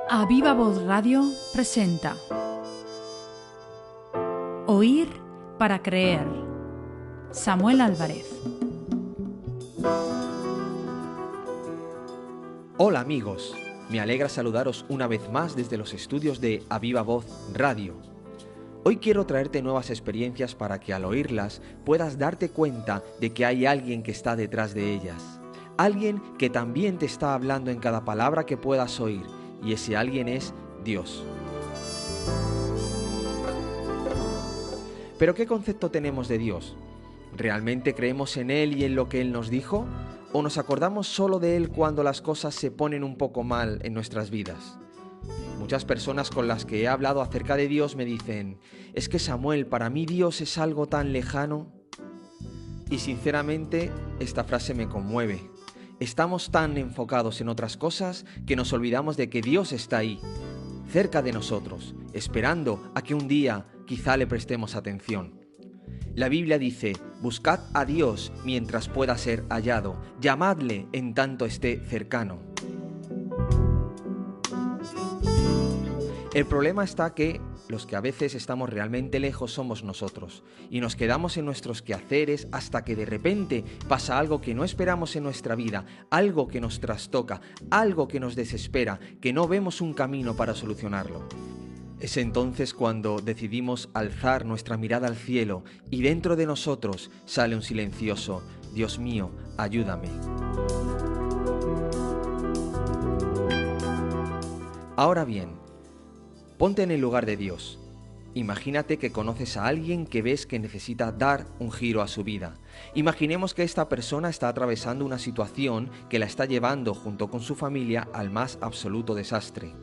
A Viva Voz Radio presenta Oír para creer. Samuel Álvarez. Hola amigos, me alegra saludaros una vez más desde los estudios de A Viva Voz Radio. Hoy quiero traerte nuevas experiencias para que al oírlas puedas darte cuenta de que hay alguien que está detrás de ellas. Alguien que también te está hablando en cada palabra que puedas oír, y ese alguien es Dios. ¿Pero qué concepto tenemos de Dios? ¿Realmente creemos en Él y en lo que Él nos dijo? ¿O nos acordamos solo de Él cuando las cosas se ponen un poco mal en nuestras vidas? Muchas personas con las que he hablado acerca de Dios me dicen: es que Samuel, para mí Dios es algo tan lejano. Y sinceramente, esta frase me conmueve. Estamos tan enfocados en otras cosas que nos olvidamos de que Dios está ahí, cerca de nosotros, esperando a que un día quizá le prestemos atención. La Biblia dice: buscad a Dios mientras pueda ser hallado, llamadle en tanto esté cercano. El problema está que los que a veces estamos realmente lejos somos nosotros, y nos quedamos en nuestros quehaceres hasta que de repente pasa algo que no esperamos en nuestra vida, algo que nos trastoca, algo que nos desespera, que no vemos un camino para solucionarlo. Es entonces cuando decidimos alzar nuestra mirada al cielo y dentro de nosotros sale un silencioso: Dios mío, ayúdame. Ahora bien, ponte en el lugar de Dios. Imagínate que conoces a alguien que ves que necesita dar un giro a su vida. Imaginemos que esta persona está atravesando una situación que la está llevando junto con su familia al más absoluto desastre.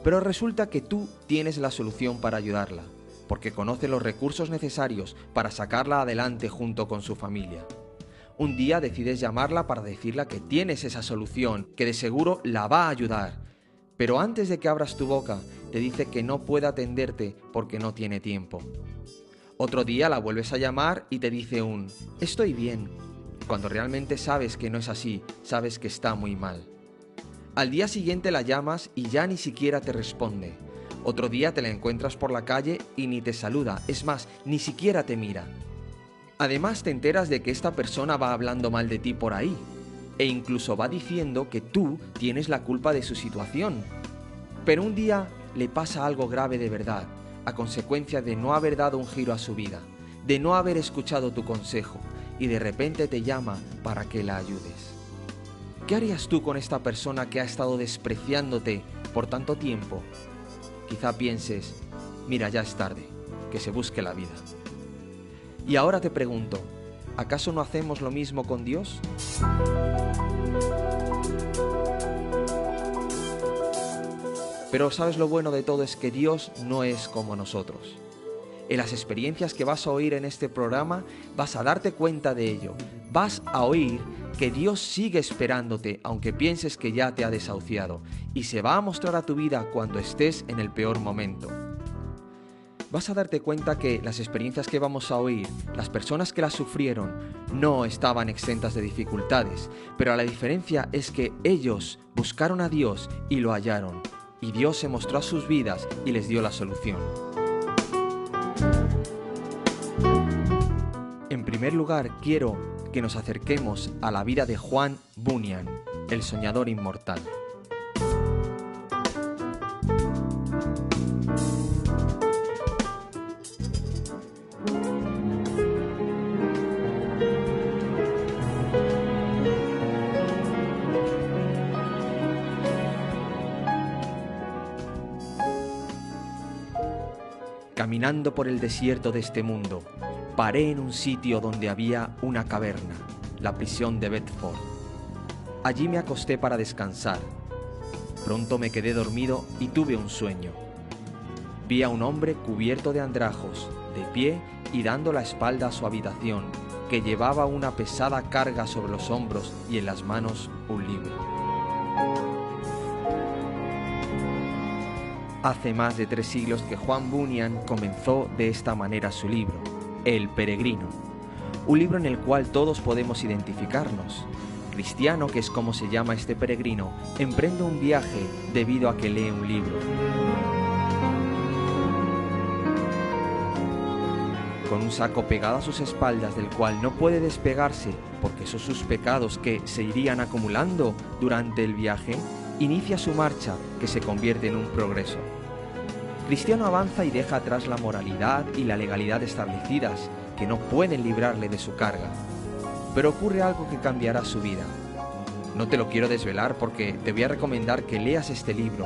Pero resulta que tú tienes la solución para ayudarla, porque conoces los recursos necesarios para sacarla adelante junto con su familia. Un día decides llamarla para decirle que tienes esa solución, que de seguro la va a ayudar. Pero antes de que abras tu boca, te dice que no puede atenderte porque no tiene tiempo. Otro día la vuelves a llamar y te dice estoy bien, cuando realmente sabes que no es así, sabes que está muy mal. Al día siguiente la llamas y ya ni siquiera te responde. Otro día te la encuentras por la calle y ni te saluda, es más, ni siquiera te mira. Además te enteras de que esta persona va hablando mal de ti por ahí, e incluso va diciendo que tú tienes la culpa de su situación. Pero un día le pasa algo grave de verdad, a consecuencia de no haber dado un giro a su vida, de no haber escuchado tu consejo, y de repente te llama para que la ayudes. ¿Qué harías tú con esta persona que ha estado despreciándote por tanto tiempo? Quizá pienses: mira, ya es tarde, que se busque la vida. Y ahora te pregunto, ¿acaso no hacemos lo mismo con Dios? Pero ¿sabes lo bueno de todo? Es que Dios no es como nosotros. En las experiencias que vas a oír en este programa vas a darte cuenta de ello. Vas a oír que Dios sigue esperándote aunque pienses que ya te ha desahuciado, y se va a mostrar a tu vida cuando estés en el peor momento. Vas a darte cuenta que las experiencias que vamos a oír, las personas que las sufrieron, no estaban exentas de dificultades, pero la diferencia es que ellos buscaron a Dios y lo hallaron, y Dios se mostró a sus vidas y les dio la solución. En primer lugar, quiero que nos acerquemos a la vida de Juan Bunyan, el soñador inmortal. Caminando por el desierto de este mundo, paré en un sitio donde había una caverna, la prisión de Bedford. Allí me acosté para descansar. Pronto me quedé dormido y tuve un sueño. Vi a un hombre cubierto de andrajos, de pie y dando la espalda a su habitación, que llevaba una pesada carga sobre los hombros y en las manos un libro. Hace más de 3 siglos que Juan Bunyan comenzó de esta manera su libro, El Peregrino, un libro en el cual todos podemos identificarnos. Cristiano, que es como se llama este peregrino, emprende un viaje debido a que lee un libro. Con un saco pegado a sus espaldas del cual no puede despegarse porque son sus pecados que se irían acumulando durante el viaje, inicia su marcha que se convierte en un progreso. Cristiano avanza y deja atrás la moralidad y la legalidad establecidas que no pueden librarle de su carga. Pero ocurre algo que cambiará su vida. No te lo quiero desvelar porque te voy a recomendar que leas este libro.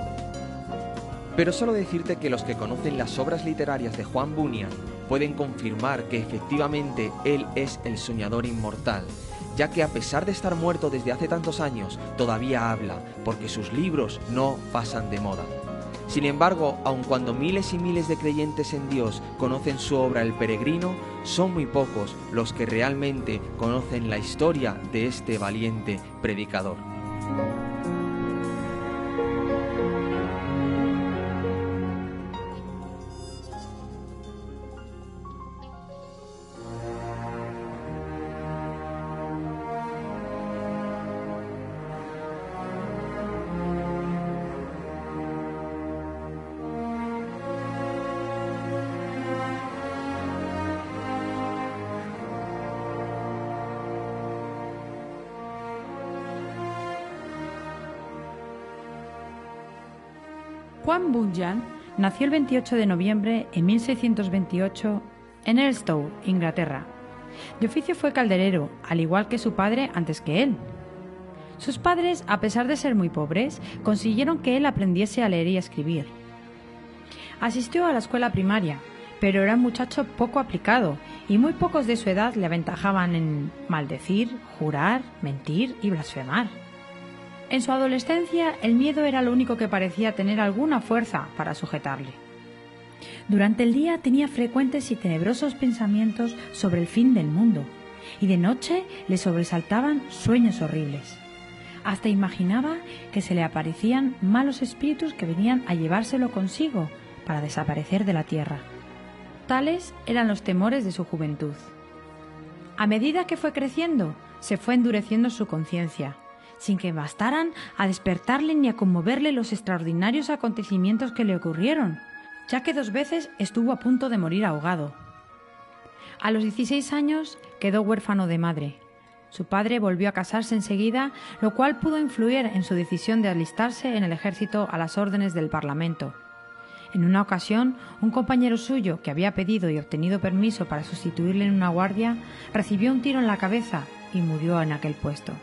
Pero solo decirte que los que conocen las obras literarias de Juan Bunyan pueden confirmar que efectivamente él es el soñador inmortal, ya que a pesar de estar muerto desde hace tantos años, todavía habla, porque sus libros no pasan de moda. Sin embargo, aun cuando miles y miles de creyentes en Dios conocen su obra El Peregrino, son muy pocos los que realmente conocen la historia de este valiente predicador. Juan Bunyan nació el 28 de noviembre de 1628 en Elstow, Inglaterra. De oficio fue calderero, al igual que su padre antes que él. Sus padres, a pesar de ser muy pobres, consiguieron que él aprendiese a leer y a escribir. Asistió a la escuela primaria, pero era un muchacho poco aplicado y muy pocos de su edad le aventajaban en maldecir, jurar, mentir y blasfemar. En su adolescencia, el miedo era lo único que parecía tener alguna fuerza para sujetarle. Durante el día tenía frecuentes y tenebrosos pensamientos sobre el fin del mundo, y de noche le sobresaltaban sueños horribles. Hasta imaginaba que se le aparecían malos espíritus que venían a llevárselo consigo para desaparecer de la tierra. Tales eran los temores de su juventud. A medida que fue creciendo, se fue endureciendo su conciencia, sin que bastaran a despertarle ni a conmoverle los extraordinarios acontecimientos que le ocurrieron, ya que 2 veces estuvo a punto de morir ahogado. A los 16 años quedó huérfano de madre. Su padre volvió a casarse enseguida, lo cual pudo influir en su decisión de alistarse en el ejército a las órdenes del Parlamento. En una ocasión, un compañero suyo, que había pedido y obtenido permiso para sustituirle en una guardia, recibió un tiro en la cabeza y murió en aquel puesto.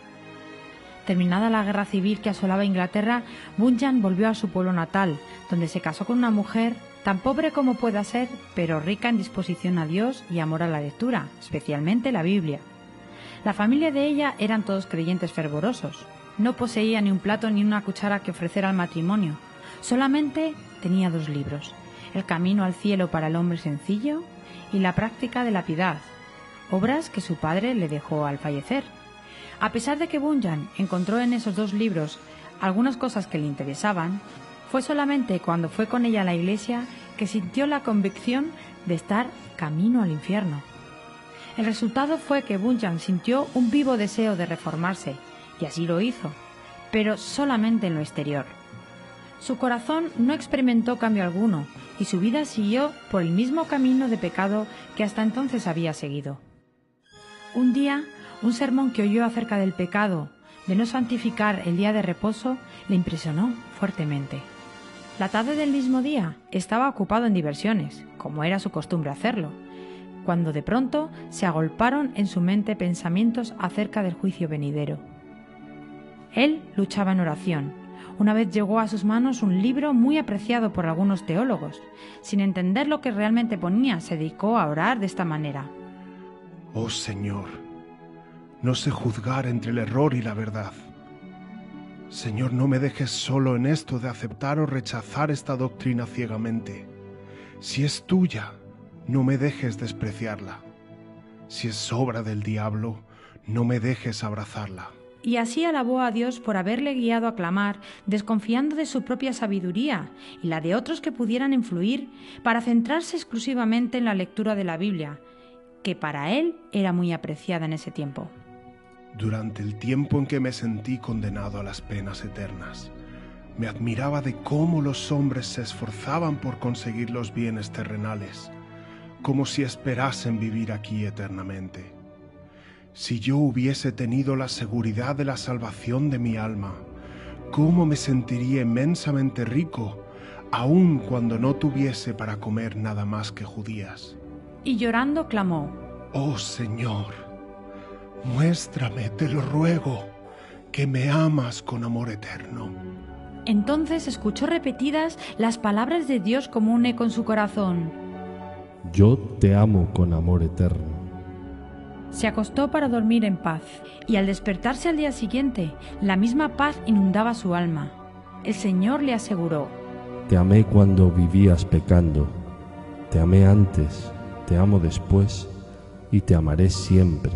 Terminada la guerra civil que asolaba Inglaterra, Bunyan volvió a su pueblo natal, donde se casó con una mujer tan pobre como pueda ser, pero rica en disposición a Dios y amor a la lectura, especialmente la Biblia. La familia de ella eran todos creyentes fervorosos. No poseía ni un plato ni una cuchara que ofrecer al matrimonio. Solamente tenía 2 libros: El camino al cielo para el hombre sencillo y La práctica de la piedad, obras que su padre le dejó al fallecer. A pesar de que Bunyan encontró en esos 2 libros algunas cosas que le interesaban, fue solamente cuando fue con ella a la iglesia que sintió la convicción de estar camino al infierno. El resultado fue que Bunyan sintió un vivo deseo de reformarse, y así lo hizo, pero solamente en lo exterior. Su corazón no experimentó cambio alguno, y su vida siguió por el mismo camino de pecado que hasta entonces había seguido. Un día, un sermón que oyó acerca del pecado de no santificar el día de reposo le impresionó fuertemente. La tarde del mismo día estaba ocupado en diversiones, como era su costumbre hacerlo, cuando de pronto se agolparon en su mente pensamientos acerca del juicio venidero. Él luchaba en oración. Una vez llegó a sus manos un libro muy apreciado por algunos teólogos. Sin entender lo que realmente ponía, se dedicó a orar de esta manera: Oh Señor, no sé juzgar entre el error y la verdad. Señor, no me dejes solo en esto de aceptar o rechazar esta doctrina ciegamente. Si es tuya, no me dejes despreciarla. Si es obra del diablo, no me dejes abrazarla. Y así alabó a Dios por haberle guiado a clamar, desconfiando de su propia sabiduría y la de otros que pudieran influir, para centrarse exclusivamente en la lectura de la Biblia, que para él era muy apreciada en ese tiempo. Durante el tiempo en que me sentí condenado a las penas eternas, me admiraba de cómo los hombres se esforzaban por conseguir los bienes terrenales, como si esperasen vivir aquí eternamente. Si yo hubiese tenido la seguridad de la salvación de mi alma, ¿cómo me sentiría inmensamente rico, aun cuando no tuviese para comer nada más que judías? Y llorando clamó: Oh Señor, muéstrame, te lo ruego, que me amas con amor eterno. Entonces escuchó repetidas las palabras de Dios como un eco en su corazón. Yo te amo con amor eterno. Se acostó para dormir en paz, y al despertarse al día siguiente, la misma paz inundaba su alma. El Señor le aseguró: Te amé cuando vivías pecando, te amé antes, te amo después, y te amaré siempre.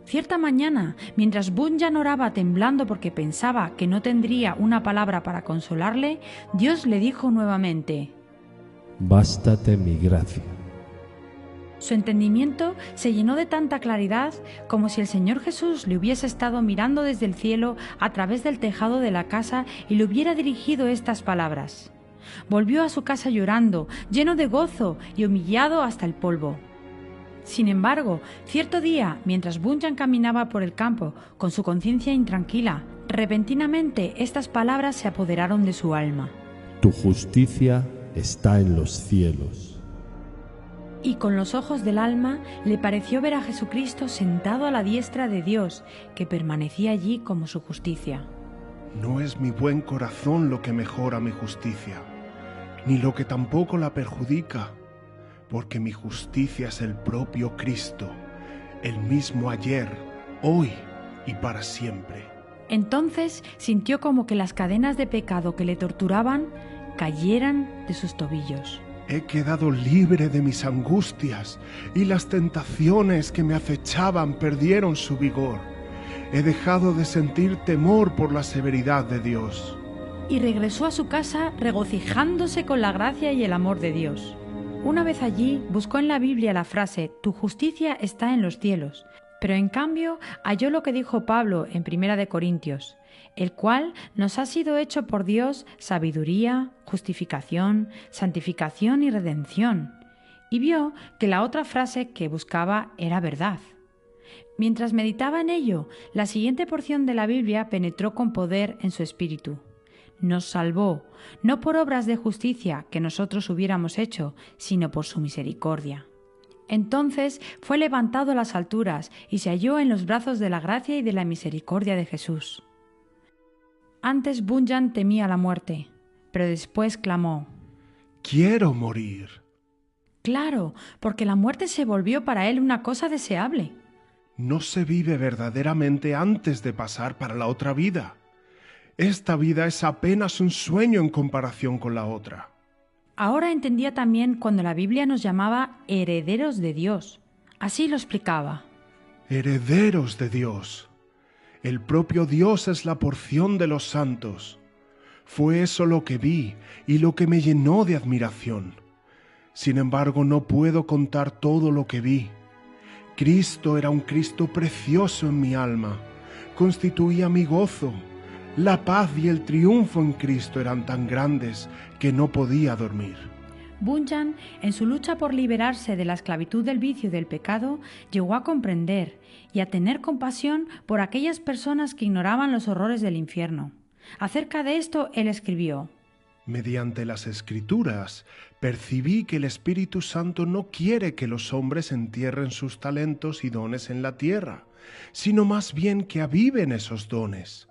Cierta mañana, mientras Bunyan oraba temblando porque pensaba que no tendría una palabra para consolarle, Dios le dijo nuevamente: Bástate mi gracia. Su entendimiento se llenó de tanta claridad como si el Señor Jesús le hubiese estado mirando desde el cielo a través del tejado de la casa y le hubiera dirigido estas palabras. Volvió a su casa llorando, lleno de gozo y humillado hasta el polvo. Sin embargo, cierto día, mientras Bunyan caminaba por el campo con su conciencia intranquila, repentinamente estas palabras se apoderaron de su alma. Tu justicia está en los cielos. Y con los ojos del alma le pareció ver a Jesucristo sentado a la diestra de Dios, que permanecía allí como su justicia. No es mi buen corazón lo que mejora mi justicia, ni lo que tampoco la perjudica, porque mi justicia es el propio Cristo, el mismo ayer, hoy y para siempre. Entonces sintió como que las cadenas de pecado que le torturaban cayeran de sus tobillos. He quedado libre de mis angustias y las tentaciones que me acechaban perdieron su vigor. He dejado de sentir temor por la severidad de Dios. Y regresó a su casa regocijándose con la gracia y el amor de Dios. Una vez allí buscó en la Biblia la frase «Tu justicia está en los cielos», pero en cambio halló lo que dijo Pablo en 1 Corintios, el cual nos ha sido hecho por Dios sabiduría, justificación, santificación y redención, y vio que la otra frase que buscaba era verdad. Mientras meditaba en ello, la siguiente porción de la Biblia penetró con poder en su espíritu. Nos salvó, no por obras de justicia que nosotros hubiéramos hecho, sino por su misericordia. Entonces fue levantado a las alturas y se halló en los brazos de la gracia y de la misericordia de Jesús. Antes Bunyan temía la muerte, pero después clamó: Quiero morir. Claro, porque la muerte se volvió para él una cosa deseable. No se vive verdaderamente antes de pasar para la otra vida. Esta vida es apenas un sueño en comparación con la otra. Ahora entendía también cuando la Biblia nos llamaba herederos de Dios. Así lo explicaba. Herederos de Dios. El propio Dios es la porción de los santos. Fue eso lo que vi y lo que me llenó de admiración. Sin embargo, no puedo contar todo lo que vi. Cristo era un Cristo precioso en mi alma. Constituía mi gozo. La paz y el triunfo en Cristo eran tan grandes que no podía dormir. Bunyan, en su lucha por liberarse de la esclavitud del vicio y del pecado, llegó a comprender y a tener compasión por aquellas personas que ignoraban los horrores del infierno. Acerca de esto, él escribió: Mediante las Escrituras, percibí que el Espíritu Santo no quiere que los hombres entierren sus talentos y dones en la tierra, sino más bien que aviven esos dones.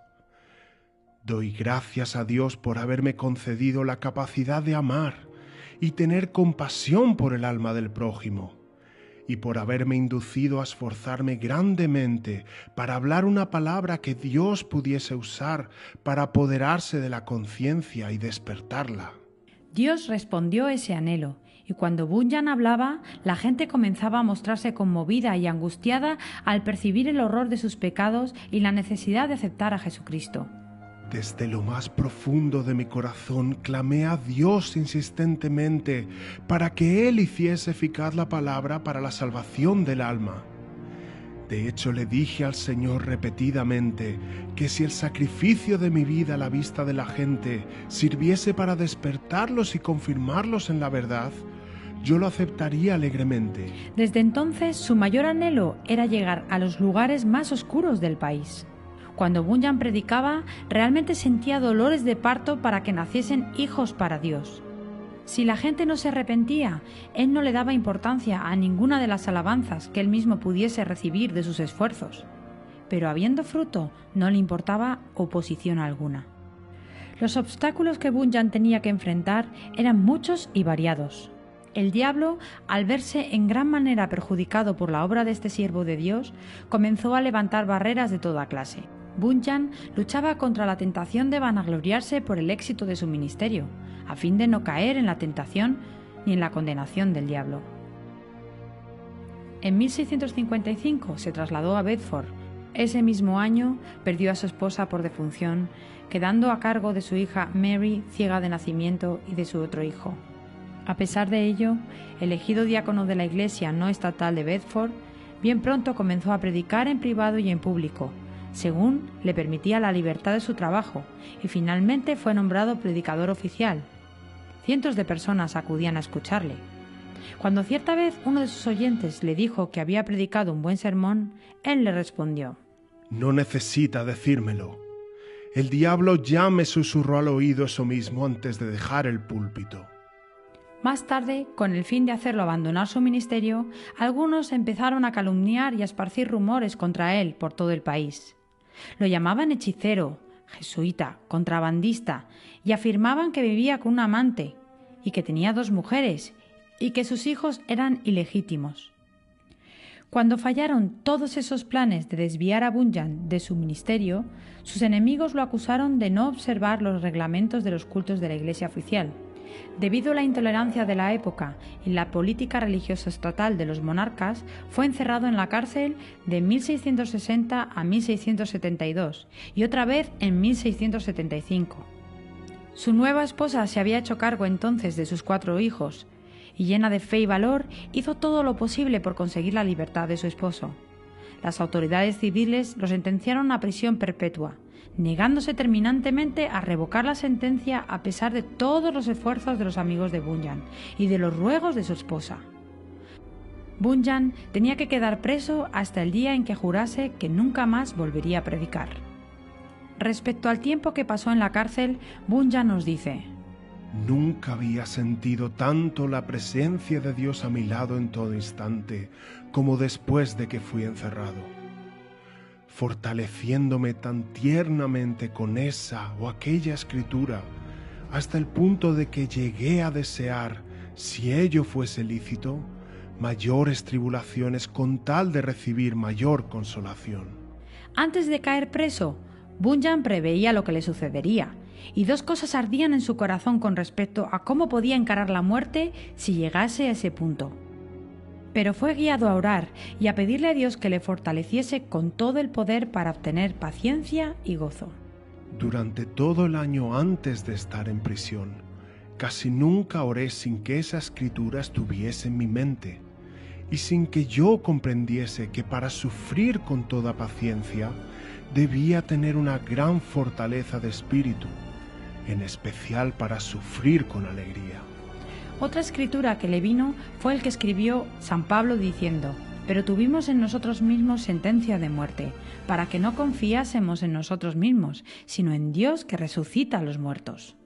Doy gracias a Dios por haberme concedido la capacidad de amar y tener compasión por el alma del prójimo, y por haberme inducido a esforzarme grandemente para hablar una palabra que Dios pudiese usar para apoderarse de la conciencia y despertarla. Dios respondió ese anhelo, y cuando Bunyan hablaba, la gente comenzaba a mostrarse conmovida y angustiada al percibir el horror de sus pecados y la necesidad de aceptar a Jesucristo. Desde lo más profundo de mi corazón clamé a Dios insistentemente para que Él hiciese eficaz la palabra para la salvación del alma. De hecho, le dije al Señor repetidamente que si el sacrificio de mi vida a la vista de la gente sirviese para despertarlos y confirmarlos en la verdad, yo lo aceptaría alegremente. Desde entonces, su mayor anhelo era llegar a los lugares más oscuros del país. Cuando Bunyan predicaba, realmente sentía dolores de parto para que naciesen hijos para Dios. Si la gente no se arrepentía, él no le daba importancia a ninguna de las alabanzas que él mismo pudiese recibir de sus esfuerzos. Pero habiendo fruto, no le importaba oposición alguna. Los obstáculos que Bunyan tenía que enfrentar eran muchos y variados. El diablo, al verse en gran manera perjudicado por la obra de este siervo de Dios, comenzó a levantar barreras de toda clase. Bunyan luchaba contra la tentación de vanagloriarse por el éxito de su ministerio, a fin de no caer en la tentación ni en la condenación del diablo. En 1655 se trasladó a Bedford. Ese mismo año perdió a su esposa por defunción, quedando a cargo de su hija Mary, ciega de nacimiento, y de su otro hijo. A pesar de ello, elegido diácono de la Iglesia no estatal de Bedford, bien pronto comenzó a predicar en privado y en público, según le permitía la libertad de su trabajo, y finalmente fue nombrado predicador oficial. Cientos de personas acudían a escucharle. Cuando cierta vez uno de sus oyentes le dijo que había predicado un buen sermón, él le respondió: No necesita decírmelo. El diablo ya me susurró al oído eso mismo antes de dejar el púlpito. Más tarde, con el fin de hacerlo abandonar su ministerio, algunos empezaron a calumniar y a esparcir rumores contra él por todo el país. Lo llamaban hechicero, jesuita, contrabandista, y afirmaban que vivía con un amante y que tenía 2 mujeres y que sus hijos eran ilegítimos. Cuando fallaron todos esos planes de desviar a Bunyan de su ministerio, sus enemigos lo acusaron de no observar los reglamentos de los cultos de la Iglesia oficial. Debido a la intolerancia de la época y la política religiosa estatal de los monarcas, fue encerrado en la cárcel de 1660 a 1672 y otra vez en 1675. Su nueva esposa se había hecho cargo entonces de sus 4 hijos y, llena de fe y valor, hizo todo lo posible por conseguir la libertad de su esposo. Las autoridades civiles lo sentenciaron a prisión perpetua, negándose terminantemente a revocar la sentencia a pesar de todos los esfuerzos de los amigos de Bunyan y de los ruegos de su esposa. Bunyan tenía que quedar preso hasta el día en que jurase que nunca más volvería a predicar. Respecto al tiempo que pasó en la cárcel, Bunyan nos dice: Nunca había sentido tanto la presencia de Dios a mi lado en todo instante como después de que fui encerrado, fortaleciéndome tan tiernamente con esa o aquella escritura, hasta el punto de que llegué a desear, si ello fuese lícito, mayores tribulaciones con tal de recibir mayor consolación. Antes de caer preso, Bunyan preveía lo que le sucedería, y 2 cosas ardían en su corazón con respecto a cómo podía encarar la muerte si llegase a ese punto. Pero fue guiado a orar y a pedirle a Dios que le fortaleciese con todo el poder para obtener paciencia y gozo. Durante todo el año antes de estar en prisión, casi nunca oré sin que esa escritura estuviese en mi mente y sin que yo comprendiese que para sufrir con toda paciencia debía tener una gran fortaleza de espíritu, en especial para sufrir con alegría. Otra escritura que le vino fue el que escribió San Pablo diciendo: pero tuvimos en nosotros mismos sentencia de muerte, para que no confiásemos en nosotros mismos, sino en Dios que resucita a los muertos.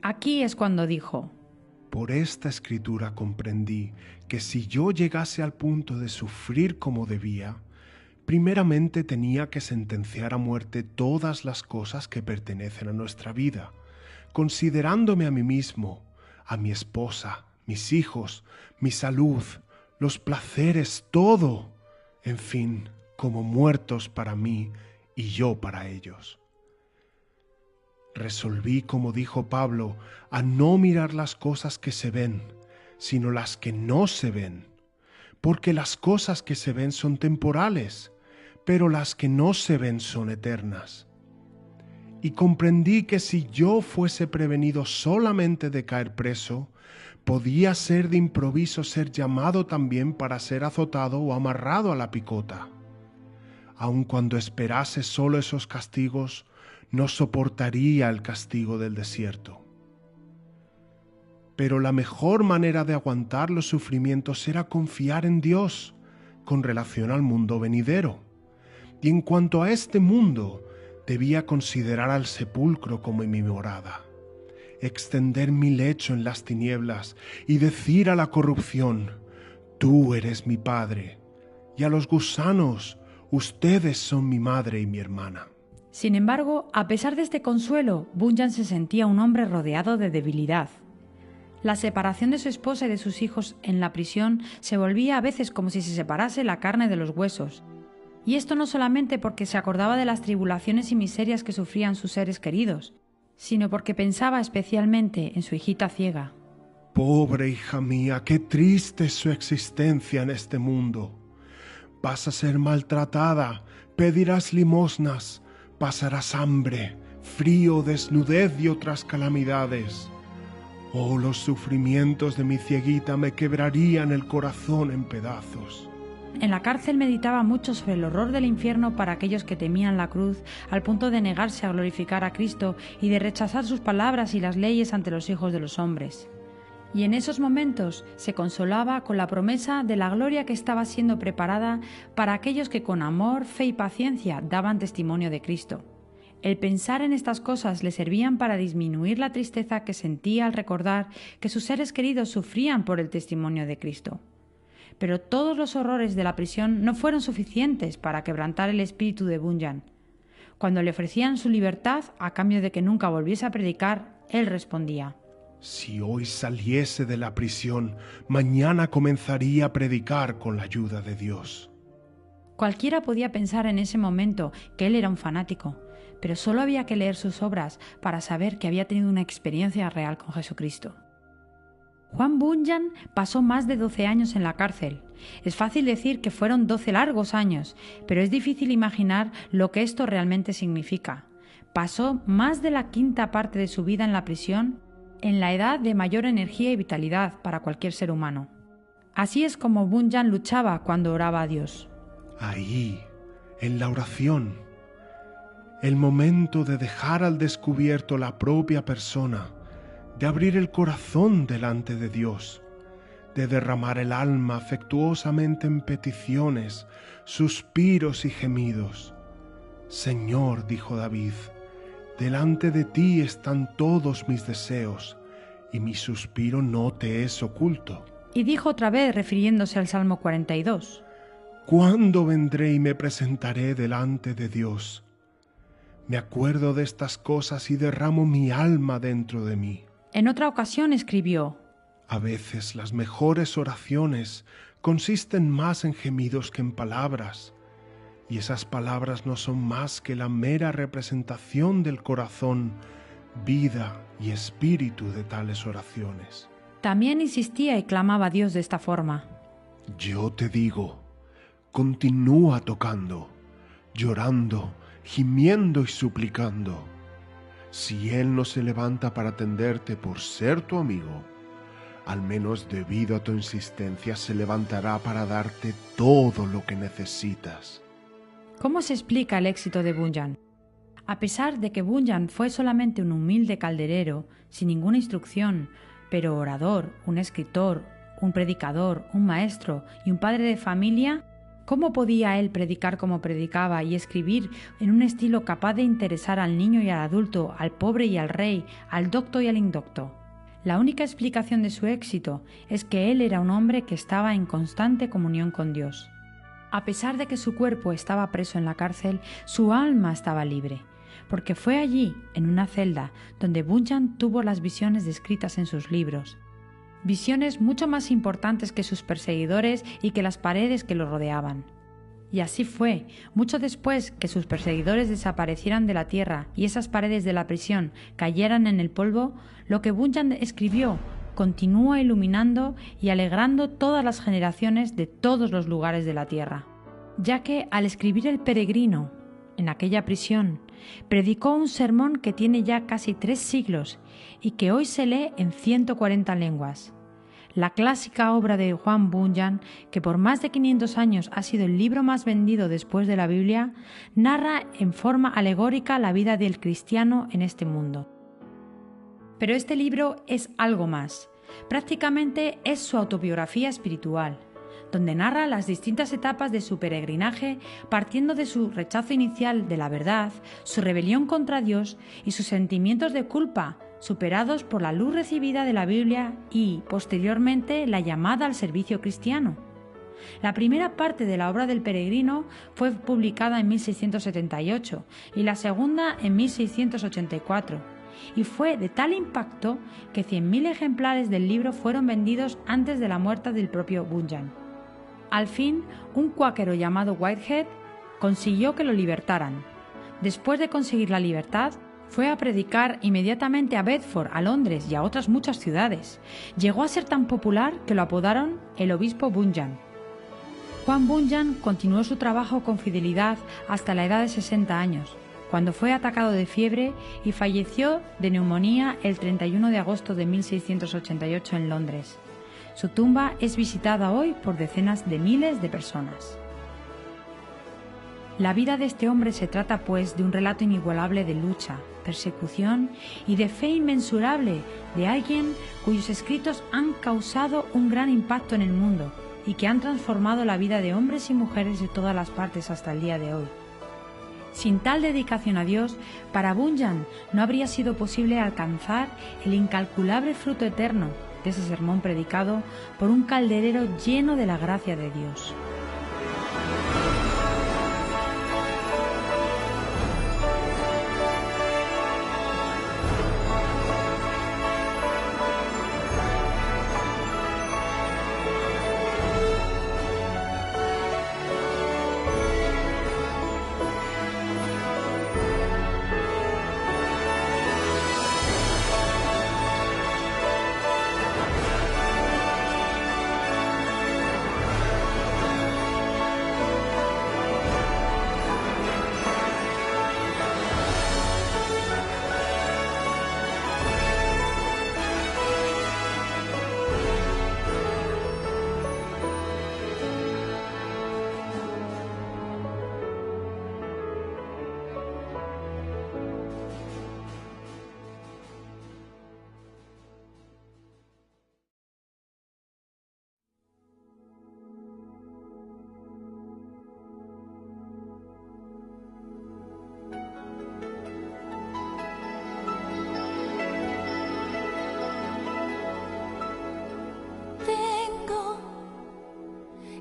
Aquí es cuando dijo: por esta escritura comprendí que si yo llegase al punto de sufrir como debía, primeramente tenía que sentenciar a muerte todas las cosas que pertenecen a nuestra vida, considerándome a mí mismo, a mi esposa, mis hijos, mi salud, los placeres, todo, en fin, como muertos para mí y yo para ellos. Resolví, como dijo Pablo, a no mirar las cosas que se ven, sino las que no se ven, porque las cosas que se ven son temporales, pero las que no se ven son eternas. Y comprendí que si yo fuese prevenido solamente de caer preso, podía ser de improviso ser llamado también para ser azotado o amarrado a la picota. aun cuando esperase solo esos castigos, no soportaría el castigo del desierto. Pero la mejor manera de aguantar los sufrimientos era confiar en Dios con relación al mundo venidero. Y en cuanto a este mundo, debía considerar al sepulcro como mi morada, extender mi lecho en las tinieblas y decir a la corrupción: tú eres mi padre, y a los gusanos: ustedes son mi madre y mi hermana. Sin embargo, a pesar de este consuelo, Bunyan se sentía un hombre rodeado de debilidad. La separación de su esposa y de sus hijos en la prisión se volvía a veces como si se separase la carne de los huesos. Y esto no solamente porque se acordaba de las tribulaciones y miserias que sufrían sus seres queridos, sino porque pensaba especialmente en su hijita ciega. Pobre hija mía, qué triste es su existencia en este mundo. Vas a ser maltratada, pedirás limosnas, pasarás hambre, frío, desnudez y otras calamidades. Oh, los sufrimientos de mi cieguita me quebrarían el corazón en pedazos. En la cárcel meditaba mucho sobre el horror del infierno para aquellos que temían la cruz, al punto de negarse a glorificar a Cristo y de rechazar sus palabras y las leyes ante los hijos de los hombres. Y en esos momentos se consolaba con la promesa de la gloria que estaba siendo preparada para aquellos que con amor, fe y paciencia daban testimonio de Cristo. El pensar en estas cosas le servían para disminuir la tristeza que sentía al recordar que sus seres queridos sufrían por el testimonio de Cristo. Pero todos los horrores de la prisión no fueron suficientes para quebrantar el espíritu de Bunyan. Cuando le ofrecían su libertad a cambio de que nunca volviese a predicar, él respondía: si hoy saliese de la prisión, mañana comenzaría a predicar con la ayuda de Dios. Cualquiera podía pensar en ese momento que él era un fanático, pero solo había que leer sus obras para saber que había tenido una experiencia real con Jesucristo. Juan Bunyan pasó más de 12 años en la cárcel. Es fácil decir que fueron 12 largos años, pero es difícil imaginar lo que esto realmente significa. Pasó más de la quinta parte de su vida en la prisión, en la edad de mayor energía y vitalidad para cualquier ser humano. Así es como Bunyan luchaba cuando oraba a Dios. Ahí, en la oración, el momento de dejar al descubierto la propia persona, de abrir el corazón delante de Dios, de derramar el alma afectuosamente en peticiones, suspiros y gemidos. Señor, dijo David, delante de ti están todos mis deseos, y mi suspiro no te es oculto. Y dijo otra vez, refiriéndose al Salmo 42, ¿cuándo vendré y me presentaré delante de Dios? Me acuerdo de estas cosas y derramo mi alma dentro de mí. En otra ocasión escribió: a veces las mejores oraciones consisten más en gemidos que en palabras, y esas palabras no son más que la mera representación del corazón, vida y espíritu de tales oraciones. También insistía y clamaba a Dios de esta forma: yo te digo, continúa tocando, llorando, gimiendo y suplicando. Si Él no se levanta para atenderte por ser tu amigo, al menos debido a tu insistencia se levantará para darte todo lo que necesitas. ¿Cómo se explica el éxito de Bunyan? A pesar de que Bunyan fue solamente un humilde calderero, sin ninguna instrucción, pero orador, un escritor, un predicador, un maestro y un padre de familia, ¿cómo podía él predicar como predicaba y escribir en un estilo capaz de interesar al niño y al adulto, al pobre y al rey, al docto y al indocto? La única explicación de su éxito es que él era un hombre que estaba en constante comunión con Dios. A pesar de que su cuerpo estaba preso en la cárcel, su alma estaba libre, porque fue allí, en una celda, donde Bunyan tuvo las visiones descritas en sus libros. Visiones mucho más importantes que sus perseguidores y que las paredes que lo rodeaban. Y así fue, mucho después que sus perseguidores desaparecieran de la tierra y esas paredes de la prisión cayeran en el polvo, lo que Bunyan escribió continúa iluminando y alegrando todas las generaciones de todos los lugares de la tierra. Ya que al escribir El Peregrino, en aquella prisión, predicó un sermón que tiene ya casi 3 siglos y que hoy se lee en 140 lenguas. La clásica obra de Juan Bunyan, que por más de 500 años ha sido el libro más vendido después de la Biblia, narra en forma alegórica la vida del cristiano en este mundo. Pero este libro es algo más. Prácticamente es su autobiografía espiritual, donde narra las distintas etapas de su peregrinaje, partiendo de su rechazo inicial de la verdad, su rebelión contra Dios y sus sentimientos de culpa, superados por la luz recibida de la Biblia y, posteriormente, la llamada al servicio cristiano. La primera parte de la obra del peregrino fue publicada en 1678 y la segunda en 1684, y fue de tal impacto que 100.000 ejemplares del libro fueron vendidos antes de la muerte del propio Bunyan. Al fin, un cuáquero llamado Whitehead consiguió que lo libertaran. Después de conseguir la libertad, fue a predicar inmediatamente a Bedford, a Londres y a otras muchas ciudades. Llegó a ser tan popular que lo apodaron el obispo Bunyan. Juan Bunyan continuó su trabajo con fidelidad hasta la edad de 60 años, cuando fue atacado de fiebre y falleció de neumonía el 31 de agosto de 1688 en Londres. Su tumba es visitada hoy por decenas de miles de personas. La vida de este hombre se trata, pues, de un relato inigualable de lucha, persecución y de fe inmensurable de alguien cuyos escritos han causado un gran impacto en el mundo y que han transformado la vida de hombres y mujeres de todas las partes hasta el día de hoy. Sin tal dedicación a Dios, para Bunyan no habría sido posible alcanzar el incalculable fruto eterno de ese sermón predicado por un calderero lleno de la gracia de Dios.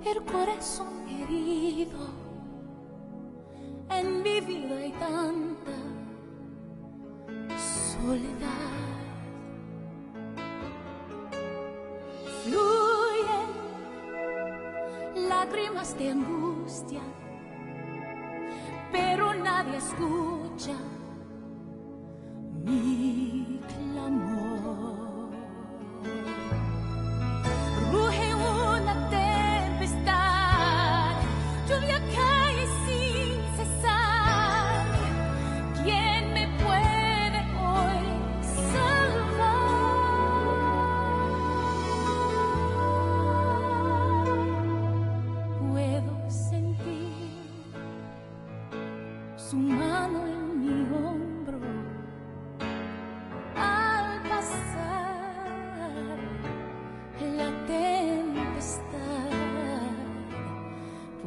El corazón herido, en mi vida hay tanta soledad. Fluyen lágrimas de angustia, pero nadie escucha mi clamor. Ruge una tempestad, lluvia cae sin cesar. ¿Quién me puede hoy salvar? Puedo sentir su mano en mi hombro al pasar la tempestad.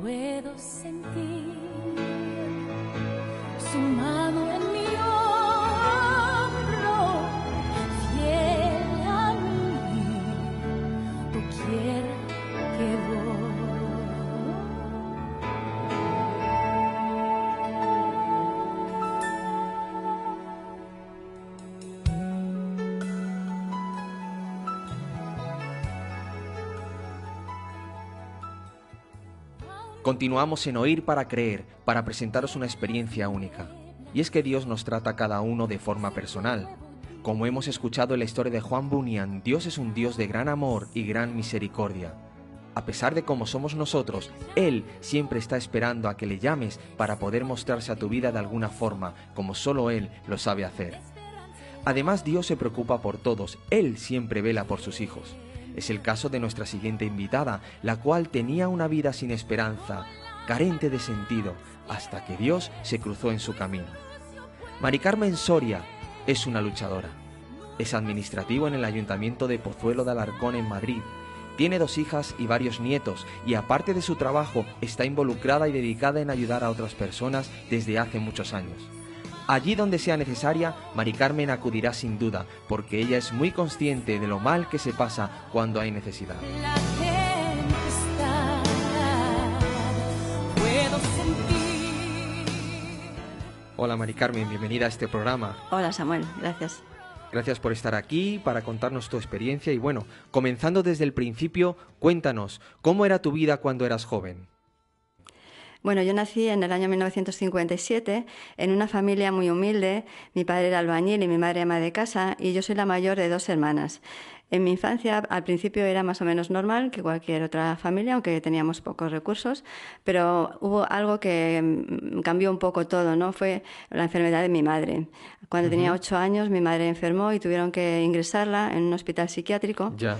Puedo sentir su mano en mi hombro, fiel a mí, doquiera que voy. Continuamos en Oír para Creer, para presentaros una experiencia única. Y es que Dios nos trata a cada uno de forma personal. Como hemos escuchado en la historia de Juan Bunyan, Dios es un Dios de gran amor y gran misericordia. A pesar de cómo somos nosotros, Él siempre está esperando a que le llames para poder mostrarse a tu vida de alguna forma, como solo Él lo sabe hacer. Además, Dios se preocupa por todos, Él siempre vela por sus hijos. Es el caso de nuestra siguiente invitada, la cual tenía una vida sin esperanza, carente de sentido, hasta que Dios se cruzó en su camino. Mari Carmen Soria es una luchadora. Es administrativo en el Ayuntamiento de Pozuelo de Alarcón en Madrid. Tiene 2 hijas y varios nietos y aparte de su trabajo está involucrada y dedicada en ayudar a otras personas desde hace muchos años. Allí donde sea necesaria, Mari Carmen acudirá sin duda, porque ella es muy consciente de lo mal que se pasa cuando hay necesidad. La tempestad puedo sentir. Hola Mari Carmen, bienvenida a este programa. Hola Samuel, gracias. Gracias por estar aquí, para contarnos tu experiencia y bueno, comenzando desde el principio, cuéntanos, ¿cómo era tu vida cuando eras joven? Bueno, yo nací en el año 1957 en una familia muy humilde. Mi padre era albañil y mi madre ama de casa y yo soy la mayor de 2 hermanas. En mi infancia, al principio era más o menos normal que cualquier otra familia, aunque teníamos pocos recursos, pero hubo algo que cambió un poco todo, ¿no? Fue la enfermedad de mi madre. Cuando tenía 8 años, mi madre enfermó y tuvieron que ingresarla en un hospital psiquiátrico. Ya.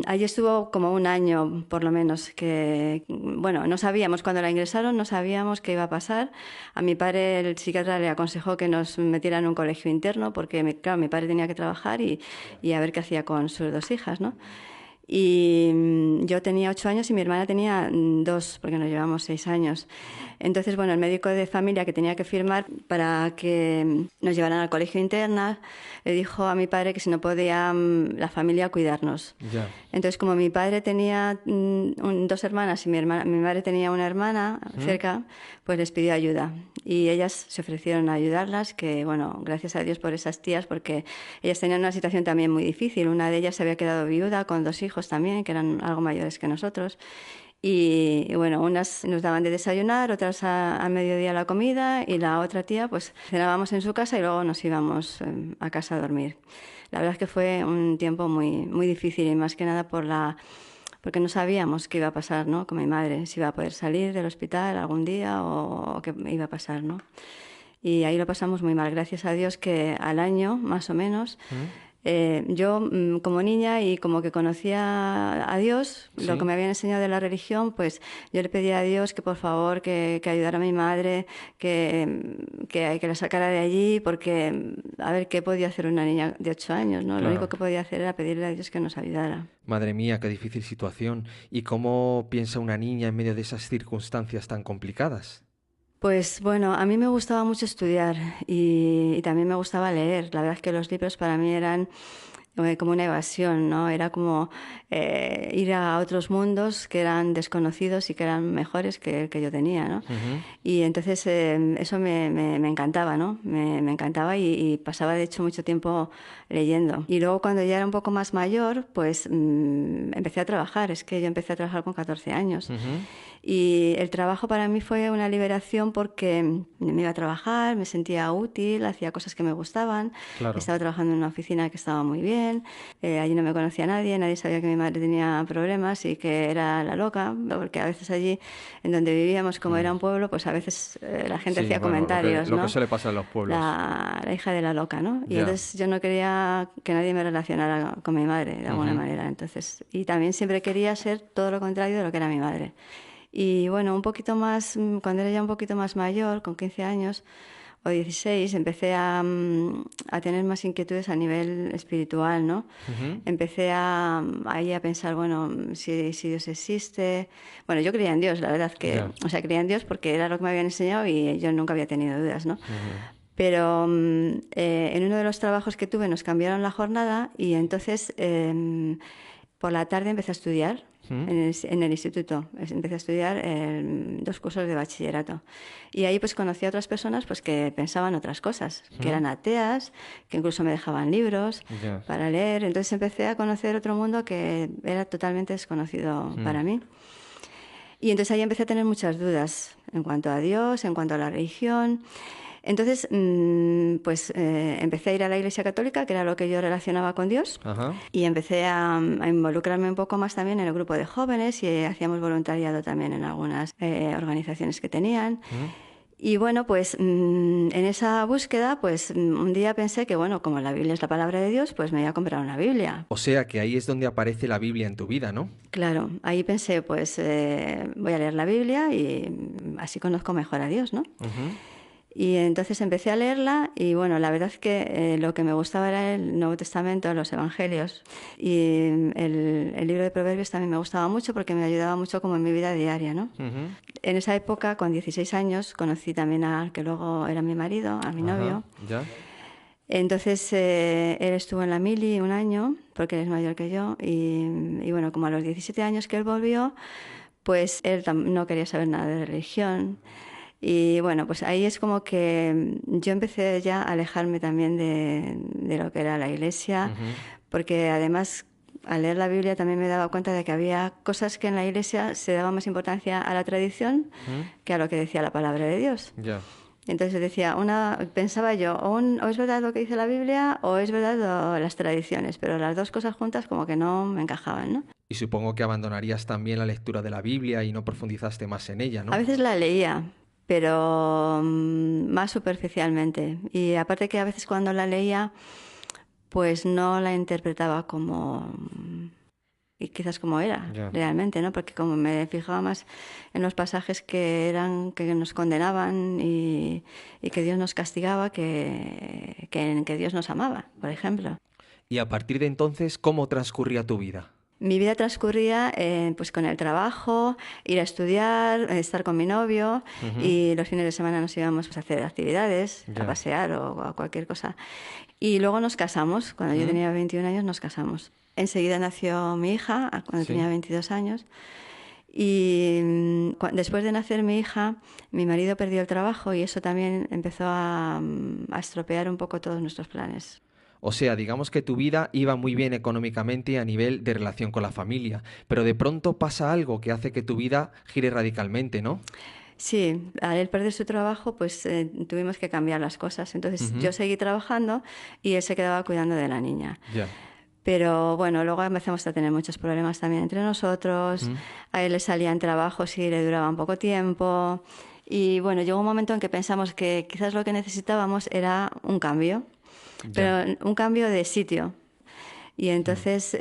Allí estuvo como 1 año, por lo menos, que, bueno, no sabíamos, cuando la ingresaron no sabíamos qué iba a pasar. A mi padre el psiquiatra le aconsejó que nos metieran en un colegio interno porque, claro, mi padre tenía que trabajar y a ver qué hacía con sus 2 hijas, ¿no? Y yo tenía 8 años y mi hermana tenía 2, porque nos llevamos 6 años. Entonces, bueno, el médico de familia que tenía que firmar para que nos llevaran al colegio interna le dijo a mi padre que si no podía la familia cuidarnos. Ya. Entonces, como mi padre tenía 2 hermanas y mi madre tenía una hermana cerca, pues les pidió ayuda. Y ellas se ofrecieron a ayudarlas, que bueno, gracias a Dios por esas tías, porque ellas tenían una situación también muy difícil. Una de ellas se había quedado viuda con 2 hijos también, que eran algo mayores que nosotros. Y bueno, unas nos daban de desayunar, otras a mediodía la comida y la otra tía pues cenábamos en su casa y luego nos íbamos a casa a dormir. La verdad es que fue un tiempo muy, muy difícil y más que nada porque no sabíamos qué iba a pasar, ¿no? Con mi madre, si iba a poder salir del hospital algún día o qué iba a pasar, ¿no? Y ahí lo pasamos muy mal. Gracias a Dios que al año, más o menos, yo como niña y como que conocía a Dios, Sí. lo que me habían enseñado de la religión, pues yo le pedía a Dios que por favor que ayudara a mi madre, que la sacara de allí, porque a ver qué podía hacer una niña de 8 años, ¿no? Claro. Lo único que podía hacer era pedirle a Dios que nos ayudara. Madre mía, qué difícil situación. ¿Y cómo piensa una niña en medio de esas circunstancias tan complicadas? Pues bueno, a mí me gustaba mucho estudiar y también me gustaba leer. La verdad es que los libros para mí eran como una evasión, ¿no? Era como ir a otros mundos que eran desconocidos y que eran mejores que el que yo tenía, ¿no? Y entonces eso me encantaba, ¿no? Me encantaba y pasaba de hecho mucho tiempo leyendo. Y luego cuando ya era un poco más mayor, pues empecé a trabajar. Es que yo empecé a trabajar con 14 años. Y el trabajo para mí fue una liberación porque me iba a trabajar, me sentía útil, hacía cosas que me gustaban. Claro. Estaba trabajando en una oficina que estaba muy bien. Allí no me conocía nadie sabía que mi madre tenía problemas y que era la loca, porque a veces allí en donde vivíamos, como era un pueblo, pues a veces la gente Sí, hacía bueno, comentarios, lo ¿no? que suele pasar en los pueblos. La hija de la loca, ¿no? Y Ya. entonces yo no quería que nadie me relacionara con mi madre de alguna manera. Entonces, y también siempre quería ser todo lo contrario de lo que era mi madre. Y bueno, un poquito más, cuando era ya un poquito más mayor, con 15 años o 16, empecé a tener más inquietudes a nivel espiritual, ¿no? Empecé ahí a pensar, bueno, si Dios existe. Bueno, yo creía en Dios, la verdad que, Ya. o sea, creía en Dios porque era lo que me habían enseñado y yo nunca había tenido dudas, ¿no? Pero en uno de los trabajos que tuve nos cambiaron la jornada y entonces por la tarde empecé a estudiar en el instituto. Empecé a estudiar 2 cursos de bachillerato. Y ahí pues conocí a otras personas pues que pensaban otras cosas, que eran ateas, que incluso me dejaban libros Ya. para leer. Entonces empecé a conocer otro mundo que era totalmente desconocido para mí. Y entonces ahí empecé a tener muchas dudas en cuanto a Dios, en cuanto a la religión. Entonces, pues empecé a ir a la Iglesia Católica, que era lo que yo relacionaba con Dios, Ajá. y empecé a involucrarme un poco más también en el grupo de jóvenes y hacíamos voluntariado también en algunas organizaciones que tenían. Y bueno, pues en esa búsqueda, pues un día pensé que, bueno, como la Biblia es la palabra de Dios, pues me iba a comprar una Biblia. O sea que ahí es donde aparece la Biblia en tu vida, ¿no? Claro, ahí pensé, pues voy a leer la Biblia y así conozco mejor a Dios, ¿no? Ujú. Y entonces empecé a leerla y bueno, la verdad es que lo que me gustaba era el Nuevo Testamento, los Evangelios. Y el libro de Proverbios también me gustaba mucho porque me ayudaba mucho como en mi vida diaria, ¿no? Ujú. En esa época, con 16 años, conocí también al que luego era mi marido, a mi novio. Ajá, ya. Entonces él estuvo en la mili un año, porque él es mayor que yo, y bueno, como a los 17 años que él volvió, pues él no quería saber nada de religión. Y bueno, pues ahí es como que yo empecé ya a alejarme también de lo que era la iglesia, Ujú. porque además al leer la Biblia también me daba cuenta de que había cosas que en la iglesia se daba más importancia a la tradición Ujú. que a lo que decía la palabra de Dios. Ya. Entonces decía, pensaba yo, o es verdad lo que dice la Biblia o es verdad las tradiciones, pero las dos cosas juntas como que no me encajaban, ¿no? Y supongo que abandonarías también la lectura de la Biblia y no profundizaste más en ella, A ¿no? veces la leía, pero más superficialmente. Y aparte que a veces cuando la leía, pues no la interpretaba como y quizás como era Ya. realmente, ¿no? Porque como me fijaba más en los pasajes que nos condenaban y que Dios nos castigaba que en que Dios nos amaba, por ejemplo. Y a partir de entonces, ¿cómo transcurría tu vida? Mi vida transcurría pues con el trabajo, ir a estudiar, estar con mi novio Ujú. y los fines de semana nos íbamos pues, a hacer actividades, a Ya. pasear o a cualquier cosa. Y luego nos casamos, cuando yo Ujú. tenía 21 años nos casamos. Enseguida nació mi hija, cuando Sí. tenía 22 años. Y después de nacer mi hija, mi marido perdió el trabajo y eso también empezó a estropear un poco todos nuestros planes. O sea, digamos que tu vida iba muy bien económicamente a nivel de relación con la familia, pero de pronto pasa algo que hace que tu vida gire radicalmente, ¿no? Sí, al él perder su trabajo, pues tuvimos que cambiar las cosas. Entonces Ujú. yo seguí trabajando y él se quedaba cuidando de la niña. Ya. Pero bueno, luego empezamos a tener muchos problemas también entre nosotros. Ujú. A él le salían trabajos y le duraban poco tiempo. Y bueno, llegó un momento en que pensamos que quizás lo que necesitábamos era un cambio, Ya. pero un cambio de sitio. Y entonces,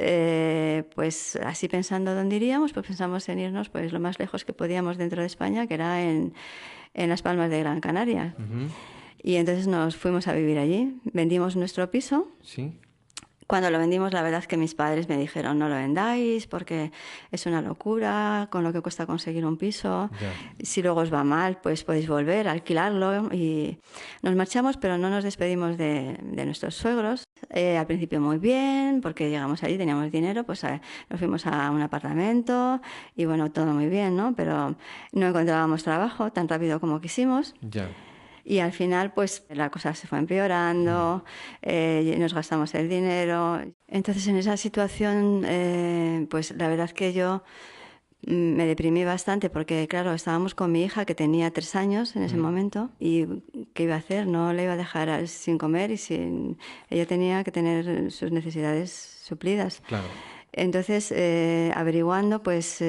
pues así pensando dónde iríamos, pues pensamos en irnos pues lo más lejos que podíamos dentro de España, que era en Las Palmas de Gran Canaria. Ujú. Y entonces nos fuimos a vivir allí, vendimos nuestro piso. Sí. Cuando lo vendimos, la verdad es que mis padres me dijeron, no lo vendáis porque es una locura con lo que cuesta conseguir un piso. Ya. Si luego os va mal, pues podéis volver a alquilarlo. Y nos marchamos, pero no nos despedimos de nuestros suegros. Al principio muy bien, porque llegamos allí, teníamos dinero, pues nos fuimos a un apartamento y bueno, todo muy bien, ¿no? Pero no encontrábamos trabajo tan rápido como quisimos. Ya. Y al final, pues la cosa se fue empeorando, nos gastamos el dinero. Entonces, en esa situación, pues la verdad que yo me deprimí bastante porque, claro, estábamos con mi hija que tenía 3 años en ese momento y ¿qué iba a hacer? No le iba a dejar sin comer y sin... Ella tenía que tener sus necesidades suplidas. Claro. Entonces, averiguando, pues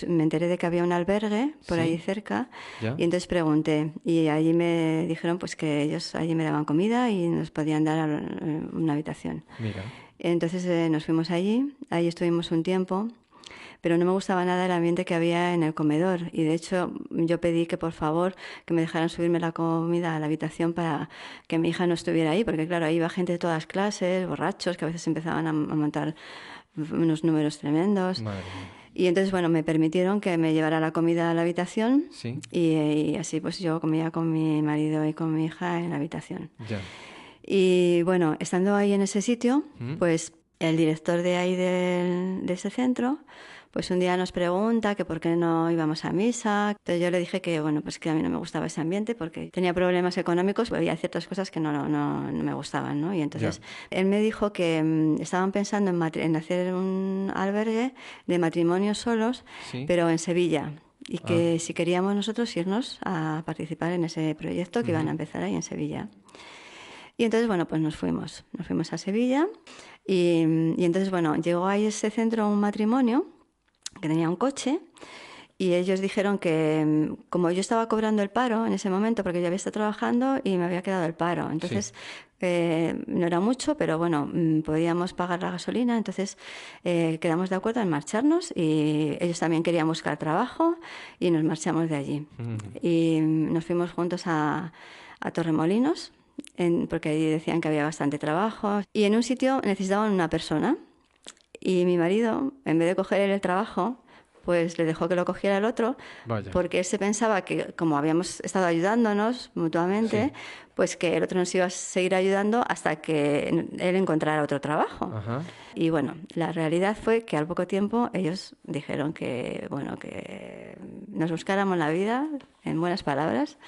me enteré de que había un albergue por Sí. ahí cerca Ya. y entonces pregunté y allí me dijeron pues que ellos allí me daban comida y nos podían dar una habitación. Mira. Entonces nos fuimos allí estuvimos un tiempo, pero no me gustaba nada el ambiente que había en el comedor y de hecho yo pedí que por favor que me dejaran subirme la comida a la habitación para que mi hija no estuviera ahí, porque claro, ahí iba gente de todas clases, borrachos, que a veces empezaban a montar unos números tremendos. Madre mía. Y entonces, bueno, me permitieron que me llevara la comida a la habitación Sí. y así pues yo comía con mi marido y con mi hija en la habitación. Ya. Y bueno, estando ahí en ese sitio, ¿Mm? pues el director de ahí de ese centro, pues un día nos pregunta que por qué no íbamos a misa. Entonces yo le dije que, bueno, pues que a mí no me gustaba ese ambiente porque tenía problemas económicos, pues había ciertas cosas que no me gustaban, ¿no? Y entonces él me dijo que estaban pensando en hacer un albergue de matrimonios solos, Sí. pero en Sevilla. Y que si queríamos nosotros irnos a participar en ese proyecto que iban a empezar ahí en Sevilla. Y entonces, bueno, pues nos fuimos a Sevilla y entonces, bueno, llegó ahí a ese centro un matrimonio que tenía un coche Y ellos dijeron que como yo estaba cobrando el paro en ese momento, porque yo había estado trabajando y me había quedado el paro, entonces no era mucho, pero bueno, podíamos pagar la gasolina, entonces quedamos de acuerdo en marcharnos y ellos también querían buscar trabajo y nos marchamos de allí. Y nos fuimos juntos a Torremolinos, porque allí decían que había bastante trabajo y en un sitio necesitaban una persona y mi marido, en vez de coger él el trabajo, pues le dejó que lo cogiera el otro, Vaya. porque él se pensaba que como habíamos estado ayudándonos mutuamente, pues que el otro nos iba a seguir ayudando hasta que él encontrara otro trabajo. Ajá. Y bueno, la realidad fue que al poco tiempo ellos dijeron que, bueno, que nos buscáramos la vida, en buenas palabras,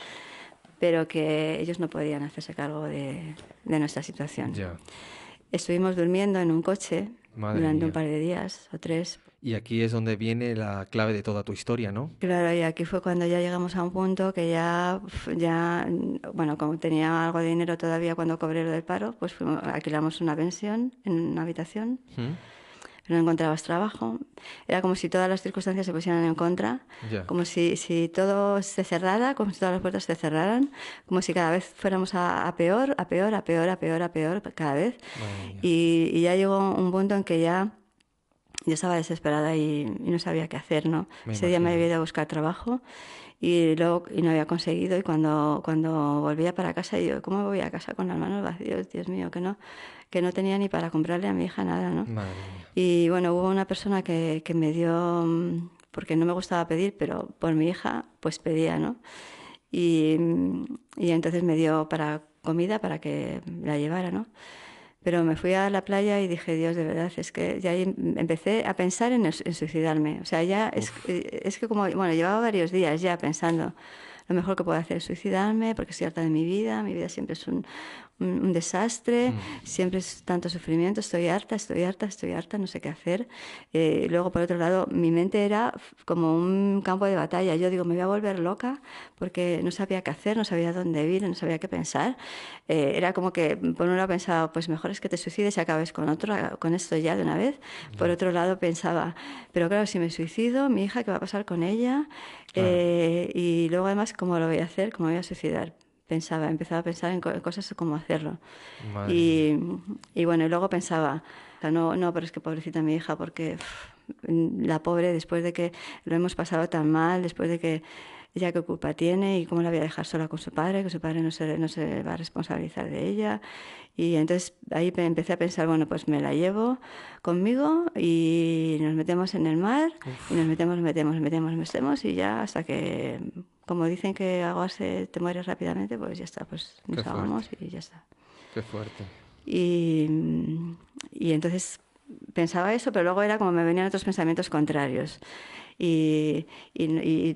pero que ellos no podían hacerse cargo de nuestra situación. Ya. Estuvimos durmiendo en un coche Madre durante mía. un par de días o 3. Y aquí es donde viene la clave de toda tu historia, ¿no? Claro, y aquí fue cuando ya llegamos a un punto que bueno, como tenía algo de dinero todavía cuando cobré lo del paro, pues alquilamos una pensión en una habitación, pero no encontrabas trabajo. Era como si todas las circunstancias se pusieran en contra, Ya. como si todo se cerrara, como si todas las puertas se cerraran, como si cada vez fuéramos a peor, a peor, a peor, a peor, a peor, cada vez. Madre mía. Y ya llegó un punto en que ya yo estaba desesperada y no sabía qué hacer, ¿no? Me Ese día me imagino. había ido a buscar trabajo y luego no había conseguido y cuando volvía para casa yo, ¿cómo voy a casa con las manos vacías? Dios mío, que no tenía ni para comprarle a mi hija nada, ¿no? Madre mía. Y bueno, hubo una persona que me dio, porque no me gustaba pedir, pero por mi hija pues pedía, ¿no? Y entonces me dio para comida para que la llevara, ¿no? Pero me fui a la playa y dije, Dios, de verdad, es que ya ahí empecé a pensar en suicidarme. O sea, ya es que como, bueno, llevaba varios días ya pensando, lo mejor que puedo hacer es suicidarme porque estoy harta de mi vida siempre es un desastre, siempre es tanto sufrimiento, estoy harta, no sé qué hacer. Luego, por otro lado, mi mente era como un campo de batalla. Yo digo, me voy a volver loca porque no sabía qué hacer, no sabía dónde ir, no sabía qué pensar. Era como que, por un lado pensaba, pues mejor es que te suicides y acabes con esto ya de una vez. Por otro lado pensaba, pero claro, si me suicido, mi hija, ¿qué va a pasar con ella? Y luego además, ¿cómo lo voy a hacer? ¿Cómo voy a suicidar? Empezaba a pensar en cosas como hacerlo. Madre mía. Y bueno, y luego pensaba, o sea, no, pero es que pobrecita mi hija, porque la pobre, después de que lo hemos pasado tan mal, después de que ella qué culpa tiene y cómo la voy a dejar sola con su padre, que su padre no se va a responsabilizar de ella. Y entonces ahí empecé a pensar, bueno, pues me la llevo conmigo y nos metemos en el mar y nos metemos y ya hasta que, como dicen que ahogarse te mueres rápidamente, pues ya está, pues nos Qué ahogamos fuerte. y ya está. Qué fuerte. Y entonces pensaba eso, pero luego era como me venían otros pensamientos contrarios. Y